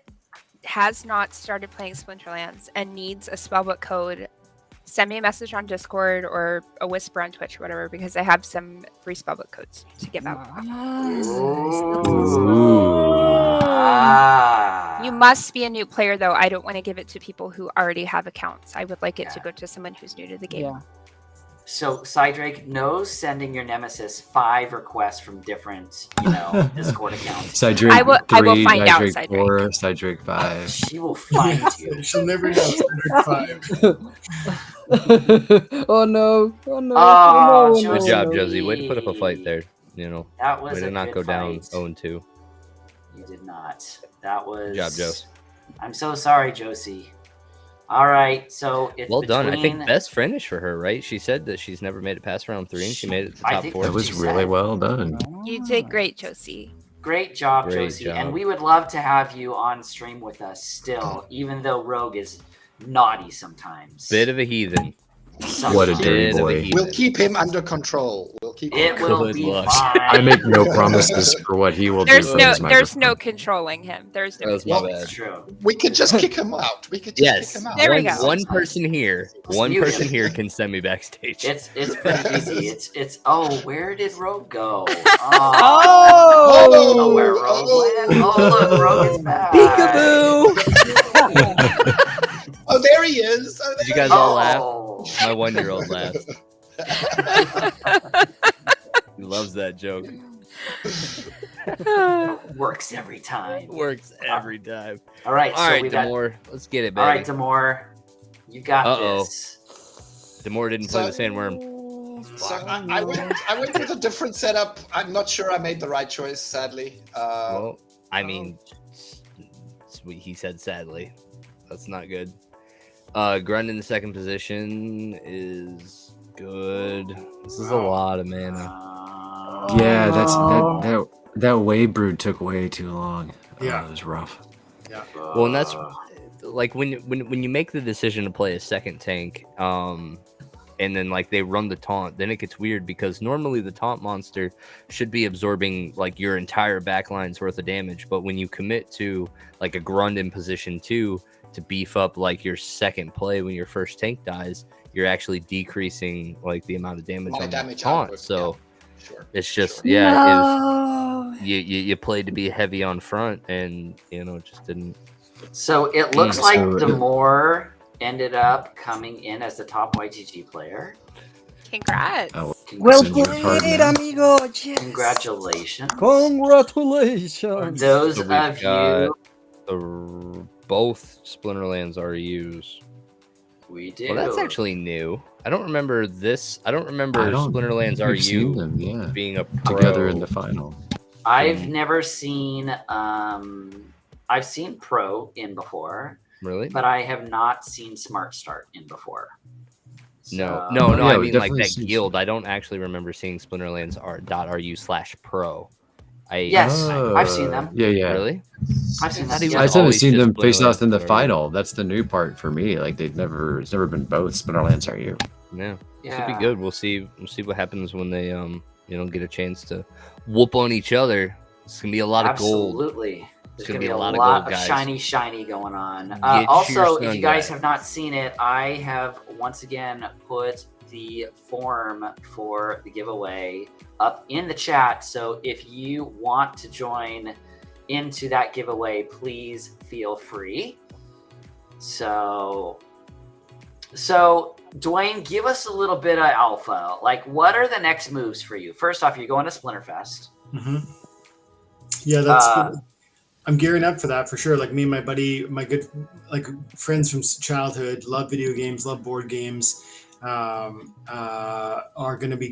has not started playing Splinterlands and needs a spellbook code, send me a message on Discord or a whisper on Twitch or whatever, because I have some free spellbook codes to give out. You must be a new player, though. I don't want to give it to people who already have accounts. I would like it to go to someone who's new to the game. Yeah. So Cydrake knows sending your nemesis 5 requests from different, Discord accounts. Cydrake I will 3, find out, Cydrake 4, Cydrake 5. She will find you. She'll never know Cydrake 5. Oh no! Oh no! Oh, no, Good no, job, no. Josie. Way to put up a fight there. That was way to a not good go down fight. 0-2. You did not. That was. Good job, Josie. I'm so sorry, Josie. All right, so it's Well done. I think between- best finish for her, right? She said that she's never made it past round 3, and she made it to the I top think 4. That was she really said. well done. You did great, Josie. Great job, Great Josie. job. And we would love to have you on stream with us still, even though Rogue is naughty sometimes. Bit of a heathen. What a dirty Bit of a boy. heathen. We'll keep him under control. We'll keep It him. will Good be luck. fine. I make no promises for what he will do. There's for no his no microphone. controlling him. There's no. That was my Well, bad. It's true. We could just kick him out. We could just Yes. kick him out. There we one, go. one person here. One mute person him. here can send me backstage. It's pretty easy. It's oh, where did Rogue go? Oh! Oh, where Rogue went? Oh, look, Rogue is back. Peekaboo! Oh, there he is. Oh, Did you there guys all laugh? Oh. My 1-year-old laughed. He loves that joke. Works every time. Works every time. All right, All so right, we got. Damour. Let's get it, All right, baby. Damour, you got Uh-oh. this. Damour didn't play the sandworm. So I went with a different setup. I'm not sure I made the right choice, sadly. Well, I mean, he said sadly. That's not good. Grund in the second position is good. This is a lot of mana. Yeah, that wave brood took way too long. Yeah. It was rough. Well, and that's like when you make the decision to play a second tank, and then like they run the taunt, then it gets weird because normally the taunt monster should be absorbing like your entire backline's worth of damage, but when you commit to like a Grund in position 2 to beef up like your second play when your first tank dies, you're actually decreasing like the amount of damage My on damage the taunt. output, So Sure. it's just Sure. if you played to be heavy on front and it just didn't. So it looks like So- Damour ended up coming in as the top YGG player. Congrats. Oh, Well Send you a card played, now. amigo. Yes. Congratulations. Congratulations. Those So we've of got you, both Splinterlands RUs. we do. Well, that's actually new. I don't remember this. I don't remember I don't Splinterlands think we've seen RU them, yeah, being a pro. together in the final. I've never seen. I've seen Pro in before, Really? but I have not seen Smart Start in before. No, So- no, Oh, yeah, I we mean like definitely that see- guild. I don't actually remember seeing Splinterlands.ru/pro. Yes, I've seen them. Yeah. Really? I've seen thought them. he I was just haven't always seen just them face off in the Splinterlands.ru. final. That's the new part for me. Like it's never been both Splinterlands RU. Yeah, Yeah. should be good. We'll see what happens when they get a chance to whoop on each other. It's gonna be a lot of gold. Absolutely. There's gonna going to be be a a lot lot of gold, of guys. shiny going on. Get Also, your if sun you guys guy. have not seen it, I have once again put the form for the giveaway up in the chat. So if you want to join into that giveaway, please feel free. So Dwayne, give us a little bit of alpha. Like, what are the next moves for you? First off, you're going to Splinterfest. Mm-hmm. Yeah, that's. I'm gearing up for that for sure. Like me and my buddy, my good like friends from childhood, love video games, love board games, are going to be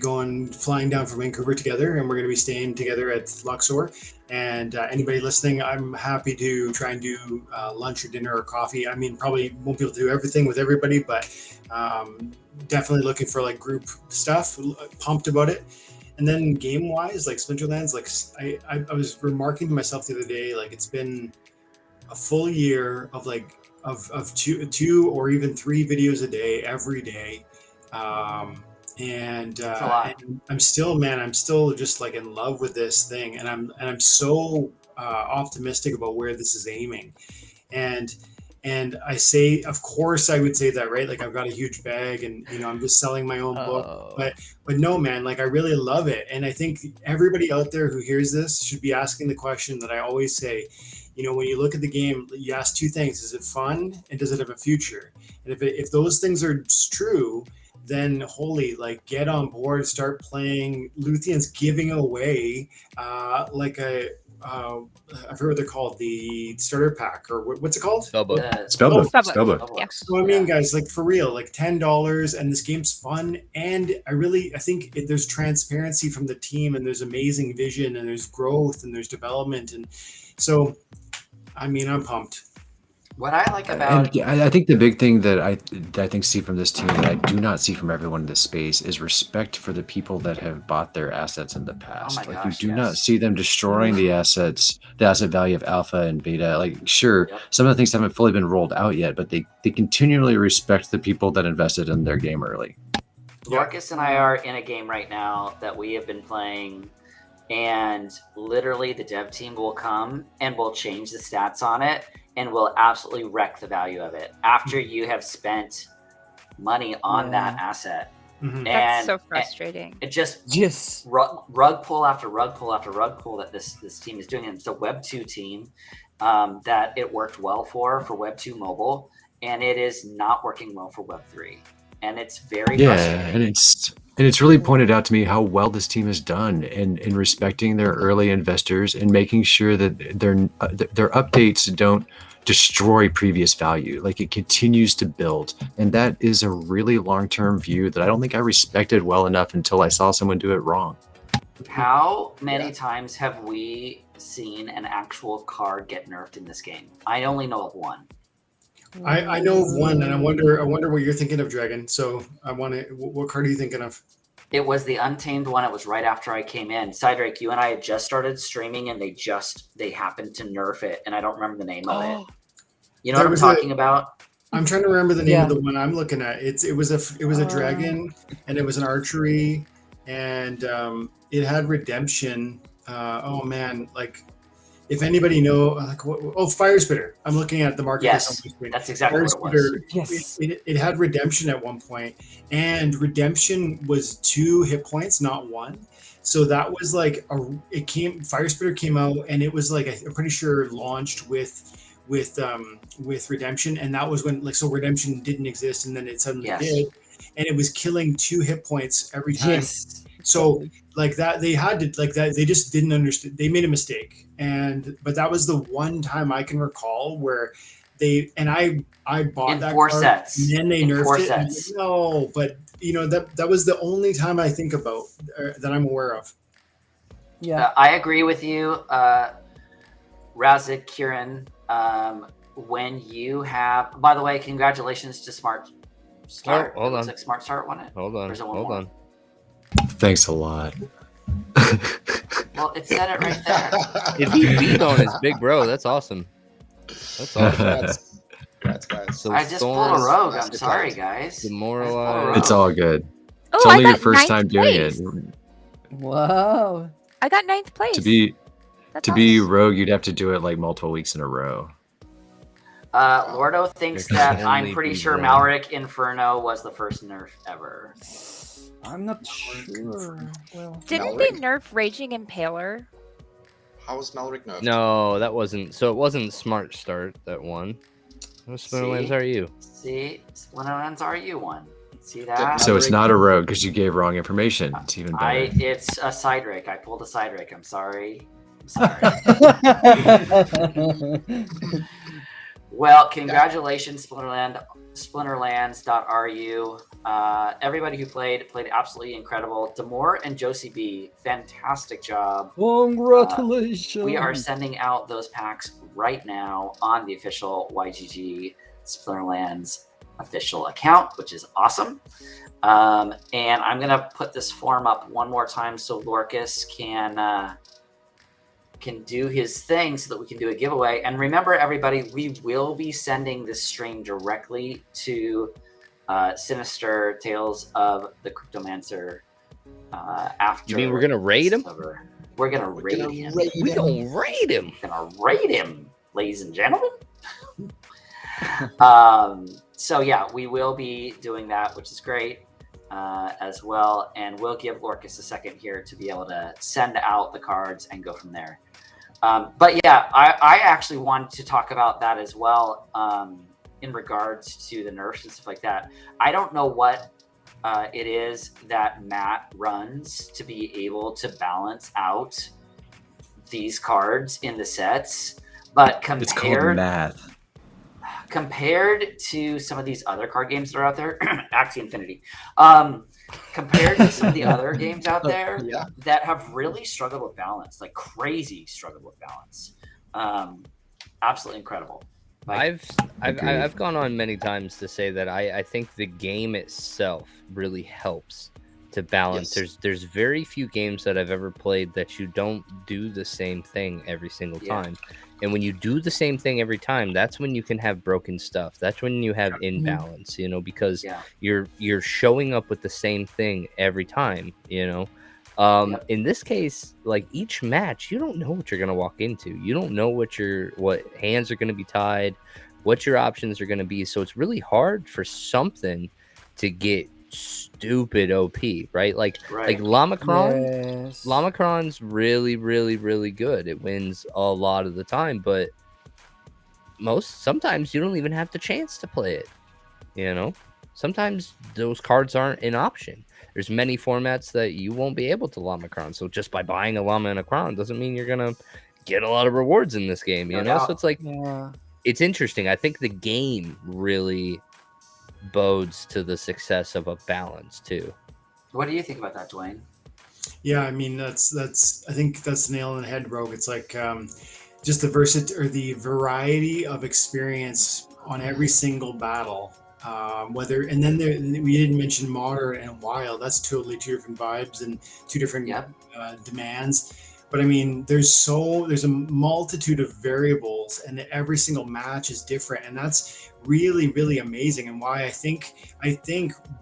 flying down from Vancouver together, and we're going to be staying together at Luxor. And anybody listening, I'm happy to try and do lunch or dinner or coffee. I mean, probably won't be able to do everything with everybody, but definitely looking for like group stuff. Pumped about it. And then game-wise, like Splinterlands, like I was remarking to myself the other day, like it's been a full year of like of two or even 3 videos a day every day, and I'm still just like in love with this thing, and I'm so optimistic about where this is aiming, and I say, of course, I would say that, right? Like I've got a huge bag, and I'm just selling my own book, but no, man, like I really love it, and I think everybody out there who hears this should be asking the question that I always say. When you look at the game, you ask 2 things: is it fun, and does it have a future? And if those things are true, then like get on board, start playing. Luthien's giving away like a. I forget what they're called, the starter pack, or what's it called? Spellbook. Yeah. So I mean, guys, like for real, like $10, and this game's fun, and I think there's transparency from the team, and there's amazing vision, and there's growth, and there's development, and so, I mean, I'm pumped. What I like about I think the big thing that I think see from this team that I do not see from everyone in this space is respect for the people that have bought their assets in the past. Oh my like gosh, you do not yes. see them destroying the assets, the asset value of alpha and beta. Like sure, some of the things haven't fully been rolled out yet, but they continually respect the people that invested in their game early. Lorkus and I are in a game right now that we have been playing, and literally the dev team will come and will change the stats on it and will absolutely wreck the value of it after you have spent money on that asset. Mm-hmm. And That's so frustrating. It just Yes. rug pull after rug pull after rug pull that this team is doing. And it's a Web 2 team that it worked well for Web 2 mobile, and it is not working well for Web 3. And it's very frustrating. And it's really pointed out to me how well this team has done in respecting their early investors and making sure that their updates don't destroy previous value. Like it continues to build, and that is a really long-term view that I don't think I respected well enough until I saw someone do it wrong. How many times have we seen an actual card get nerfed in this game? I only know of one. I know of one, and I wonder what you're thinking of, Dragon. So I want to. What card are you thinking of? It was the Untamed one. It was right after I came in. Cydrake, you and I had just started streaming, and they happened to nerf it, and I don't remember the name of it. You know what I'm talking about? I'm trying to remember the name of the one I'm looking at. It was a dragon, and it was an archery, and it had redemption. Oh man, like. If anybody know, like, Fire Spitter. I'm looking at the market. Yes, that's exactly what it was. Yes. It had redemption at one point, and redemption was 2 hit points, not 1. So that was like Fire Spitter came out, and it was like I'm pretty sure launched with redemption, and that was when redemption didn't exist, and then it suddenly did, and it was killing 2 hit points every time. Yes. So like that, they had to like that. They just didn't understand. They made a mistake, but that was the one time I can recall where I bought in that 4 card, sets, and then they nerfed 4 it. sets. No, but that was the only time I think about that I'm aware of. Yeah, I agree with you, Razik Kieran. When you have, by the way, congratulations to Smart Start. hold Looks on. like Smart Start won it. Hold on. Or is it one Hold more? on. Thanks a lot. Well, it said it right there. If he beat on his big bro, that's awesome. That's awesome. Congrats, guys. So I just pulled a Thorns, rogue. I'm Nicely sorry, played. guys. I just pulled a Demoralized. rogue. It's all good. Oh, It's I only your got first ninth time doing place. it. Wow. I got 9th place. To be That's to be awesome. rogue, you'd have to do it like multiple weeks in a row. Lordo thinks There that can I'm only pretty be sure one. Malric Inferno was the first nerf ever. I'm not sure. Well, Didn't they Malric? nerf Raging Impaler? How was Malric nerfed? No, that wasn't. So it wasn't Smart Start that won. What Splinterlands See? are you? See, Splinterlands RU one. See Did that? So it's Malric- not a rogue because you gave wrong information. It's even better. It's a Cydrake. I pulled a Cydrake. I'm sorry. I'm sorry. Well, congratulations, Splinterlands.ru. Everybody who played absolutely incredible. Damour and Josie B, fantastic job. Congratulations. We are sending out those packs right now on the official YGG Splinterlands official account, which is awesome. And I'm going to put this form up one more time so Lorkus can do his thing so that we can do a giveaway. And remember, everybody, we will be sending this stream directly to Sinister Tales of the Cryptomancer after. You mean we're gonna raid him? We're gonna raid him. We gonna raid him. Gonna raid him, ladies and gentlemen. So yeah, we will be doing that, which is great as well. And we'll give Lorkus a second here to be able to send out the cards and go from there. But yeah, I actually wanted to talk about that as well in regards to the nerfs and stuff like that. I don't know what it is that Matt runs to be able to balance out these cards in the sets, but It's called math. compared to some of these other card games that are out there, Axie Infinity, compared to some of the other games out there Yeah. that have really struggled with balance, like crazy struggled with balance. Absolutely incredible. Like, I've gone on many times to say that I think the game itself really helps to balance. Yes. There's very few games that I've ever played that you don't do the same thing every single time. And when you do the same thing every time, that's when you can have broken stuff. That's when you have imbalance, you know, because you're showing up with the same thing every time, you know. In this case, like each match, you don't know what you're gonna walk into. You don't know what hands are gonna be tied, what your options are gonna be. So it's really hard for something to get stupid OP, right? Like Lamacron. Yes. Lamacron's really, really, really good. It wins a lot of the time, but sometimes you don't even have the chance to play it. You know, sometimes those cards aren't an option. There's many formats that you won't be able to Lamacron. So just by buying a Llama and a Cron doesn't mean you're gonna get a lot of rewards in this game. You know, so it's like it's interesting. I think the game really bodes to the success of a balance too. what do you think about that, Dwayne? Yeah, I mean that's I think that's the nail on the head, Rogue. It's like just the variety of experience on every single battle. We didn't mention modern and wild. That's totally two different vibes and two different demands. But I mean, there's a multitude of variables, and every single match is different, and that's really, really amazing. And why I think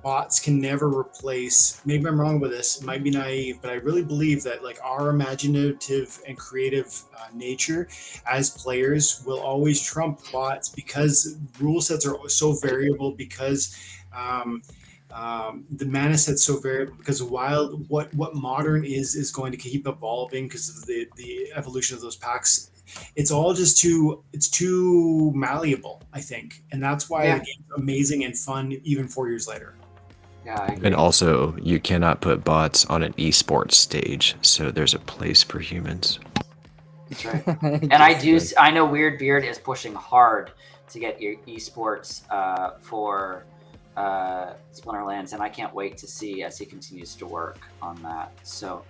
bots can never replace. Maybe I'm wrong with this. It might be naive, but I really believe that like our imaginative and creative nature as players will always trump bots because rule sets are so variable. Because the mana set's so variable, because wild, what modern is going to keep evolving because of the evolution of those packs. It's all just too malleable, I think, and that's why the game's amazing and fun even 4 years later. Yeah, I agree. And also, you cannot put bots on an esports stage, so there's a place for humans. That's right. And I know Weird Beard is pushing hard to get your esports for Splinterlands, and I can't wait to see as he continues to work on that. So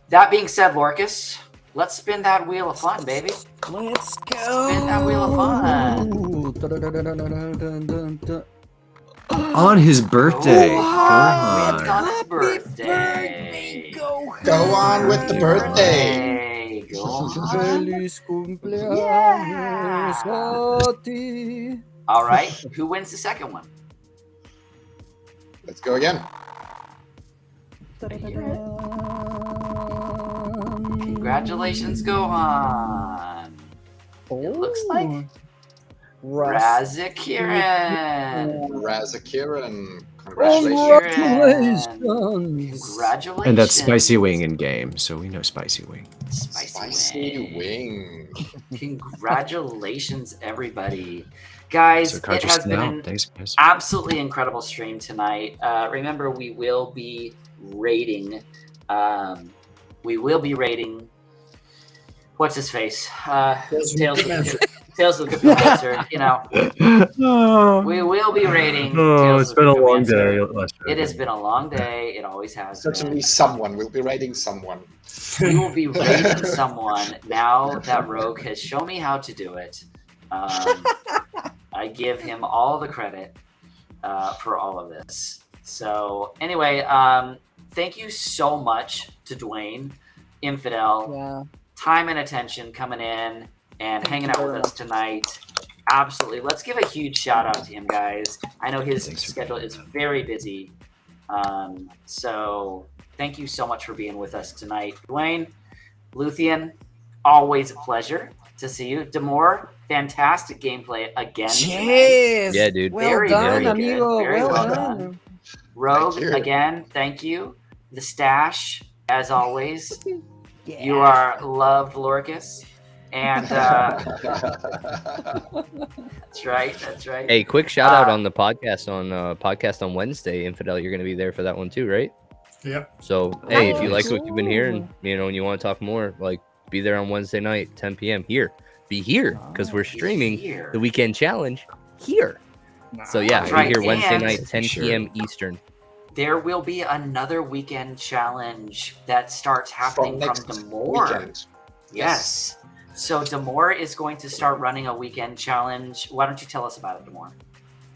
that being said, Lorkus, let's spin that wheel of fun, baby. Let's go. Spin that wheel of fun. On his birthday. Go Gohan! It's on. on his birthday. Gohan. Go on with the birthday. Hey, Gohan. Feliz cumpleaños a ti. All right. Who wins the second one? Let's go again. Congratulations, Gohan. It looks like Raz. Razakiran. Razakiran. Congratulations. Congratulations. Congratulations. And that's Spicy Wing in game, so we know Spicy Wing. Spicy wing. Congratulations, everybody. Guys, So it cards are has still been out. an Thanks, guys. absolutely incredible stream tonight. Remember, we will be rating. What's his face? Tales of the Good Answer. You know, we will be rating. Tales of the Good Answer. It has been a long day. It always has. Certainly been. someone. We'll be rating someone. We will be rating someone now that Rogue has shown me how to do it. I give him all the credit for all of this. So anyway, thank you so much to Dwayne, Infidel, time and attention coming in and hanging out with us tonight. Absolutely. Let's give a huge shout out to him, guys. I know his schedule is very busy. So thank you so much for being with us tonight. Dwayne, Luthien, always a pleasure to see you. Damour, fantastic gameplay again. Yes. Yeah, dude. Well done, good. amigo. Very well well done. done. Rogue, Thank you. again, thank you. The Stash, as always. Yeah. You are loved, Lorkus. And that's right. That's right. Hey, quick shout out on the podcast on Wednesday. Infidel, you're going to be there for that one too, right? Yep. So, hey, if you like Nice. what you've been hearing, and you want to talk more, like, be there on Wednesday night, 10 p.m. here. Be here because we're streaming Here. the weekend challenge here. So yeah, That's be right. here Wednesday And- night, 10 p.m. Eastern. There will be another weekend challenge that starts happening from next Damour. weekend. Yes. So Damour is going to start running a weekend challenge. Why don't you tell us about it, Damour?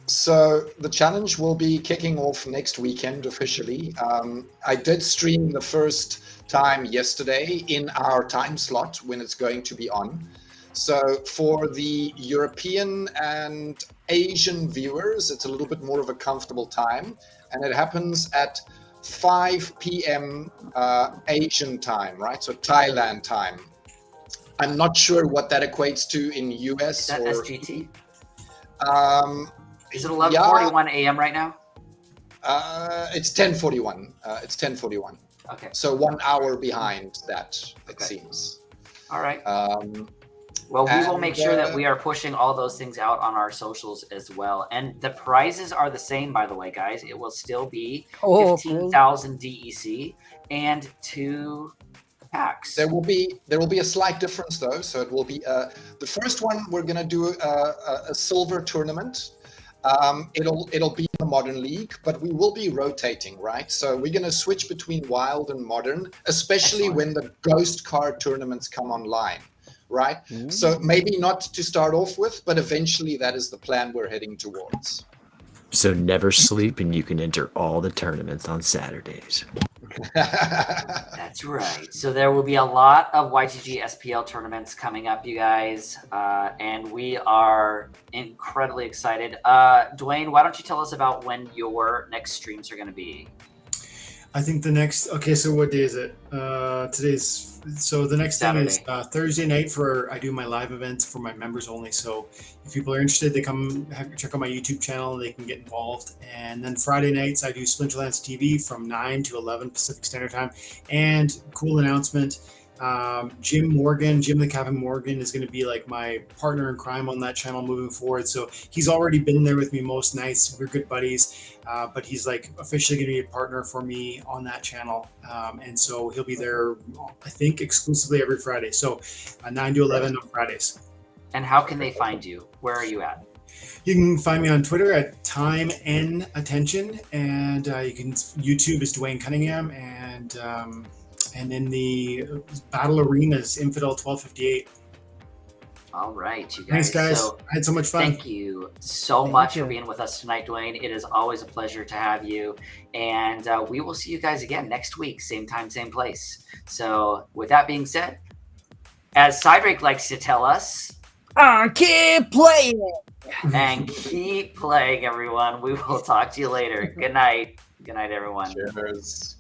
So the challenge will be kicking off next weekend officially. I did stream the first time yesterday in our time slot when it's going to be on. So for the European and Asian viewers, it's a little bit more of a comfortable time, and it happens at 5 p.m. Asian time, right? So Thailand time. I'm not sure what that equates to in US Is that or SGT? Is it yeah, 11:41 a.m. right now? it's 10:41. It's 10:41. Okay. So 1 hour behind that, it Okay. seems. All right. Um, Well, we will make sure that and, we are pushing all those things out on our socials as well. And the prizes are the same, by the way, guys. It will still be Oh, 15,000 DEC and 2 packs. There will be a slight difference though. So it will be the first one. We're gonna do a silver tournament. It'll be the Modern League, but we will be rotating, right? So we're gonna switch between Wild and Modern, especially Excellent. when the Ghost card tournaments come online, right? So maybe not to start off with, but eventually that is the plan we're heading towards. So never sleep, and you can enter all the tournaments on Saturdays. That's right. So there will be a lot of YGG SPL tournaments coming up, you guys, and we are incredibly excited. Dwayne, why don't you tell us about when your next streams are going to be? I think the next. Okay, so what day is it? The next thing is Thursday night I do my live events for my members only. So if people are interested, they come check out my YouTube channel. They can get involved. And then Friday nights I do Splinterlands TV from 9 to 11 Pacific Standard Time. And cool announcement. Jim the Captain Morgan is going to be like my partner in crime on that channel moving forward. So he's already been there with me most nights. We're good buddies, but he's like officially going to be a partner for me on that channel. And so he'll be there, I think, exclusively every Friday. So 9 to 11 on Fridays. And how can they find you? Where are you at? You can find me on Twitter at Time N Attention, and YouTube is Dwayne Cunningham, and in the battle arena is Infidel 1258. All right, you guys. Thanks, guys. So, I had so much fun. thank you so much for being with us tonight, Dwayne. It is always a pleasure to have you. And we will see you guys again next week, same time, same place. So with that being said, as Cydrake likes to tell us, keep playing. And keep playing, everyone. We will talk to you later. Good night. Good night, everyone. Cheers.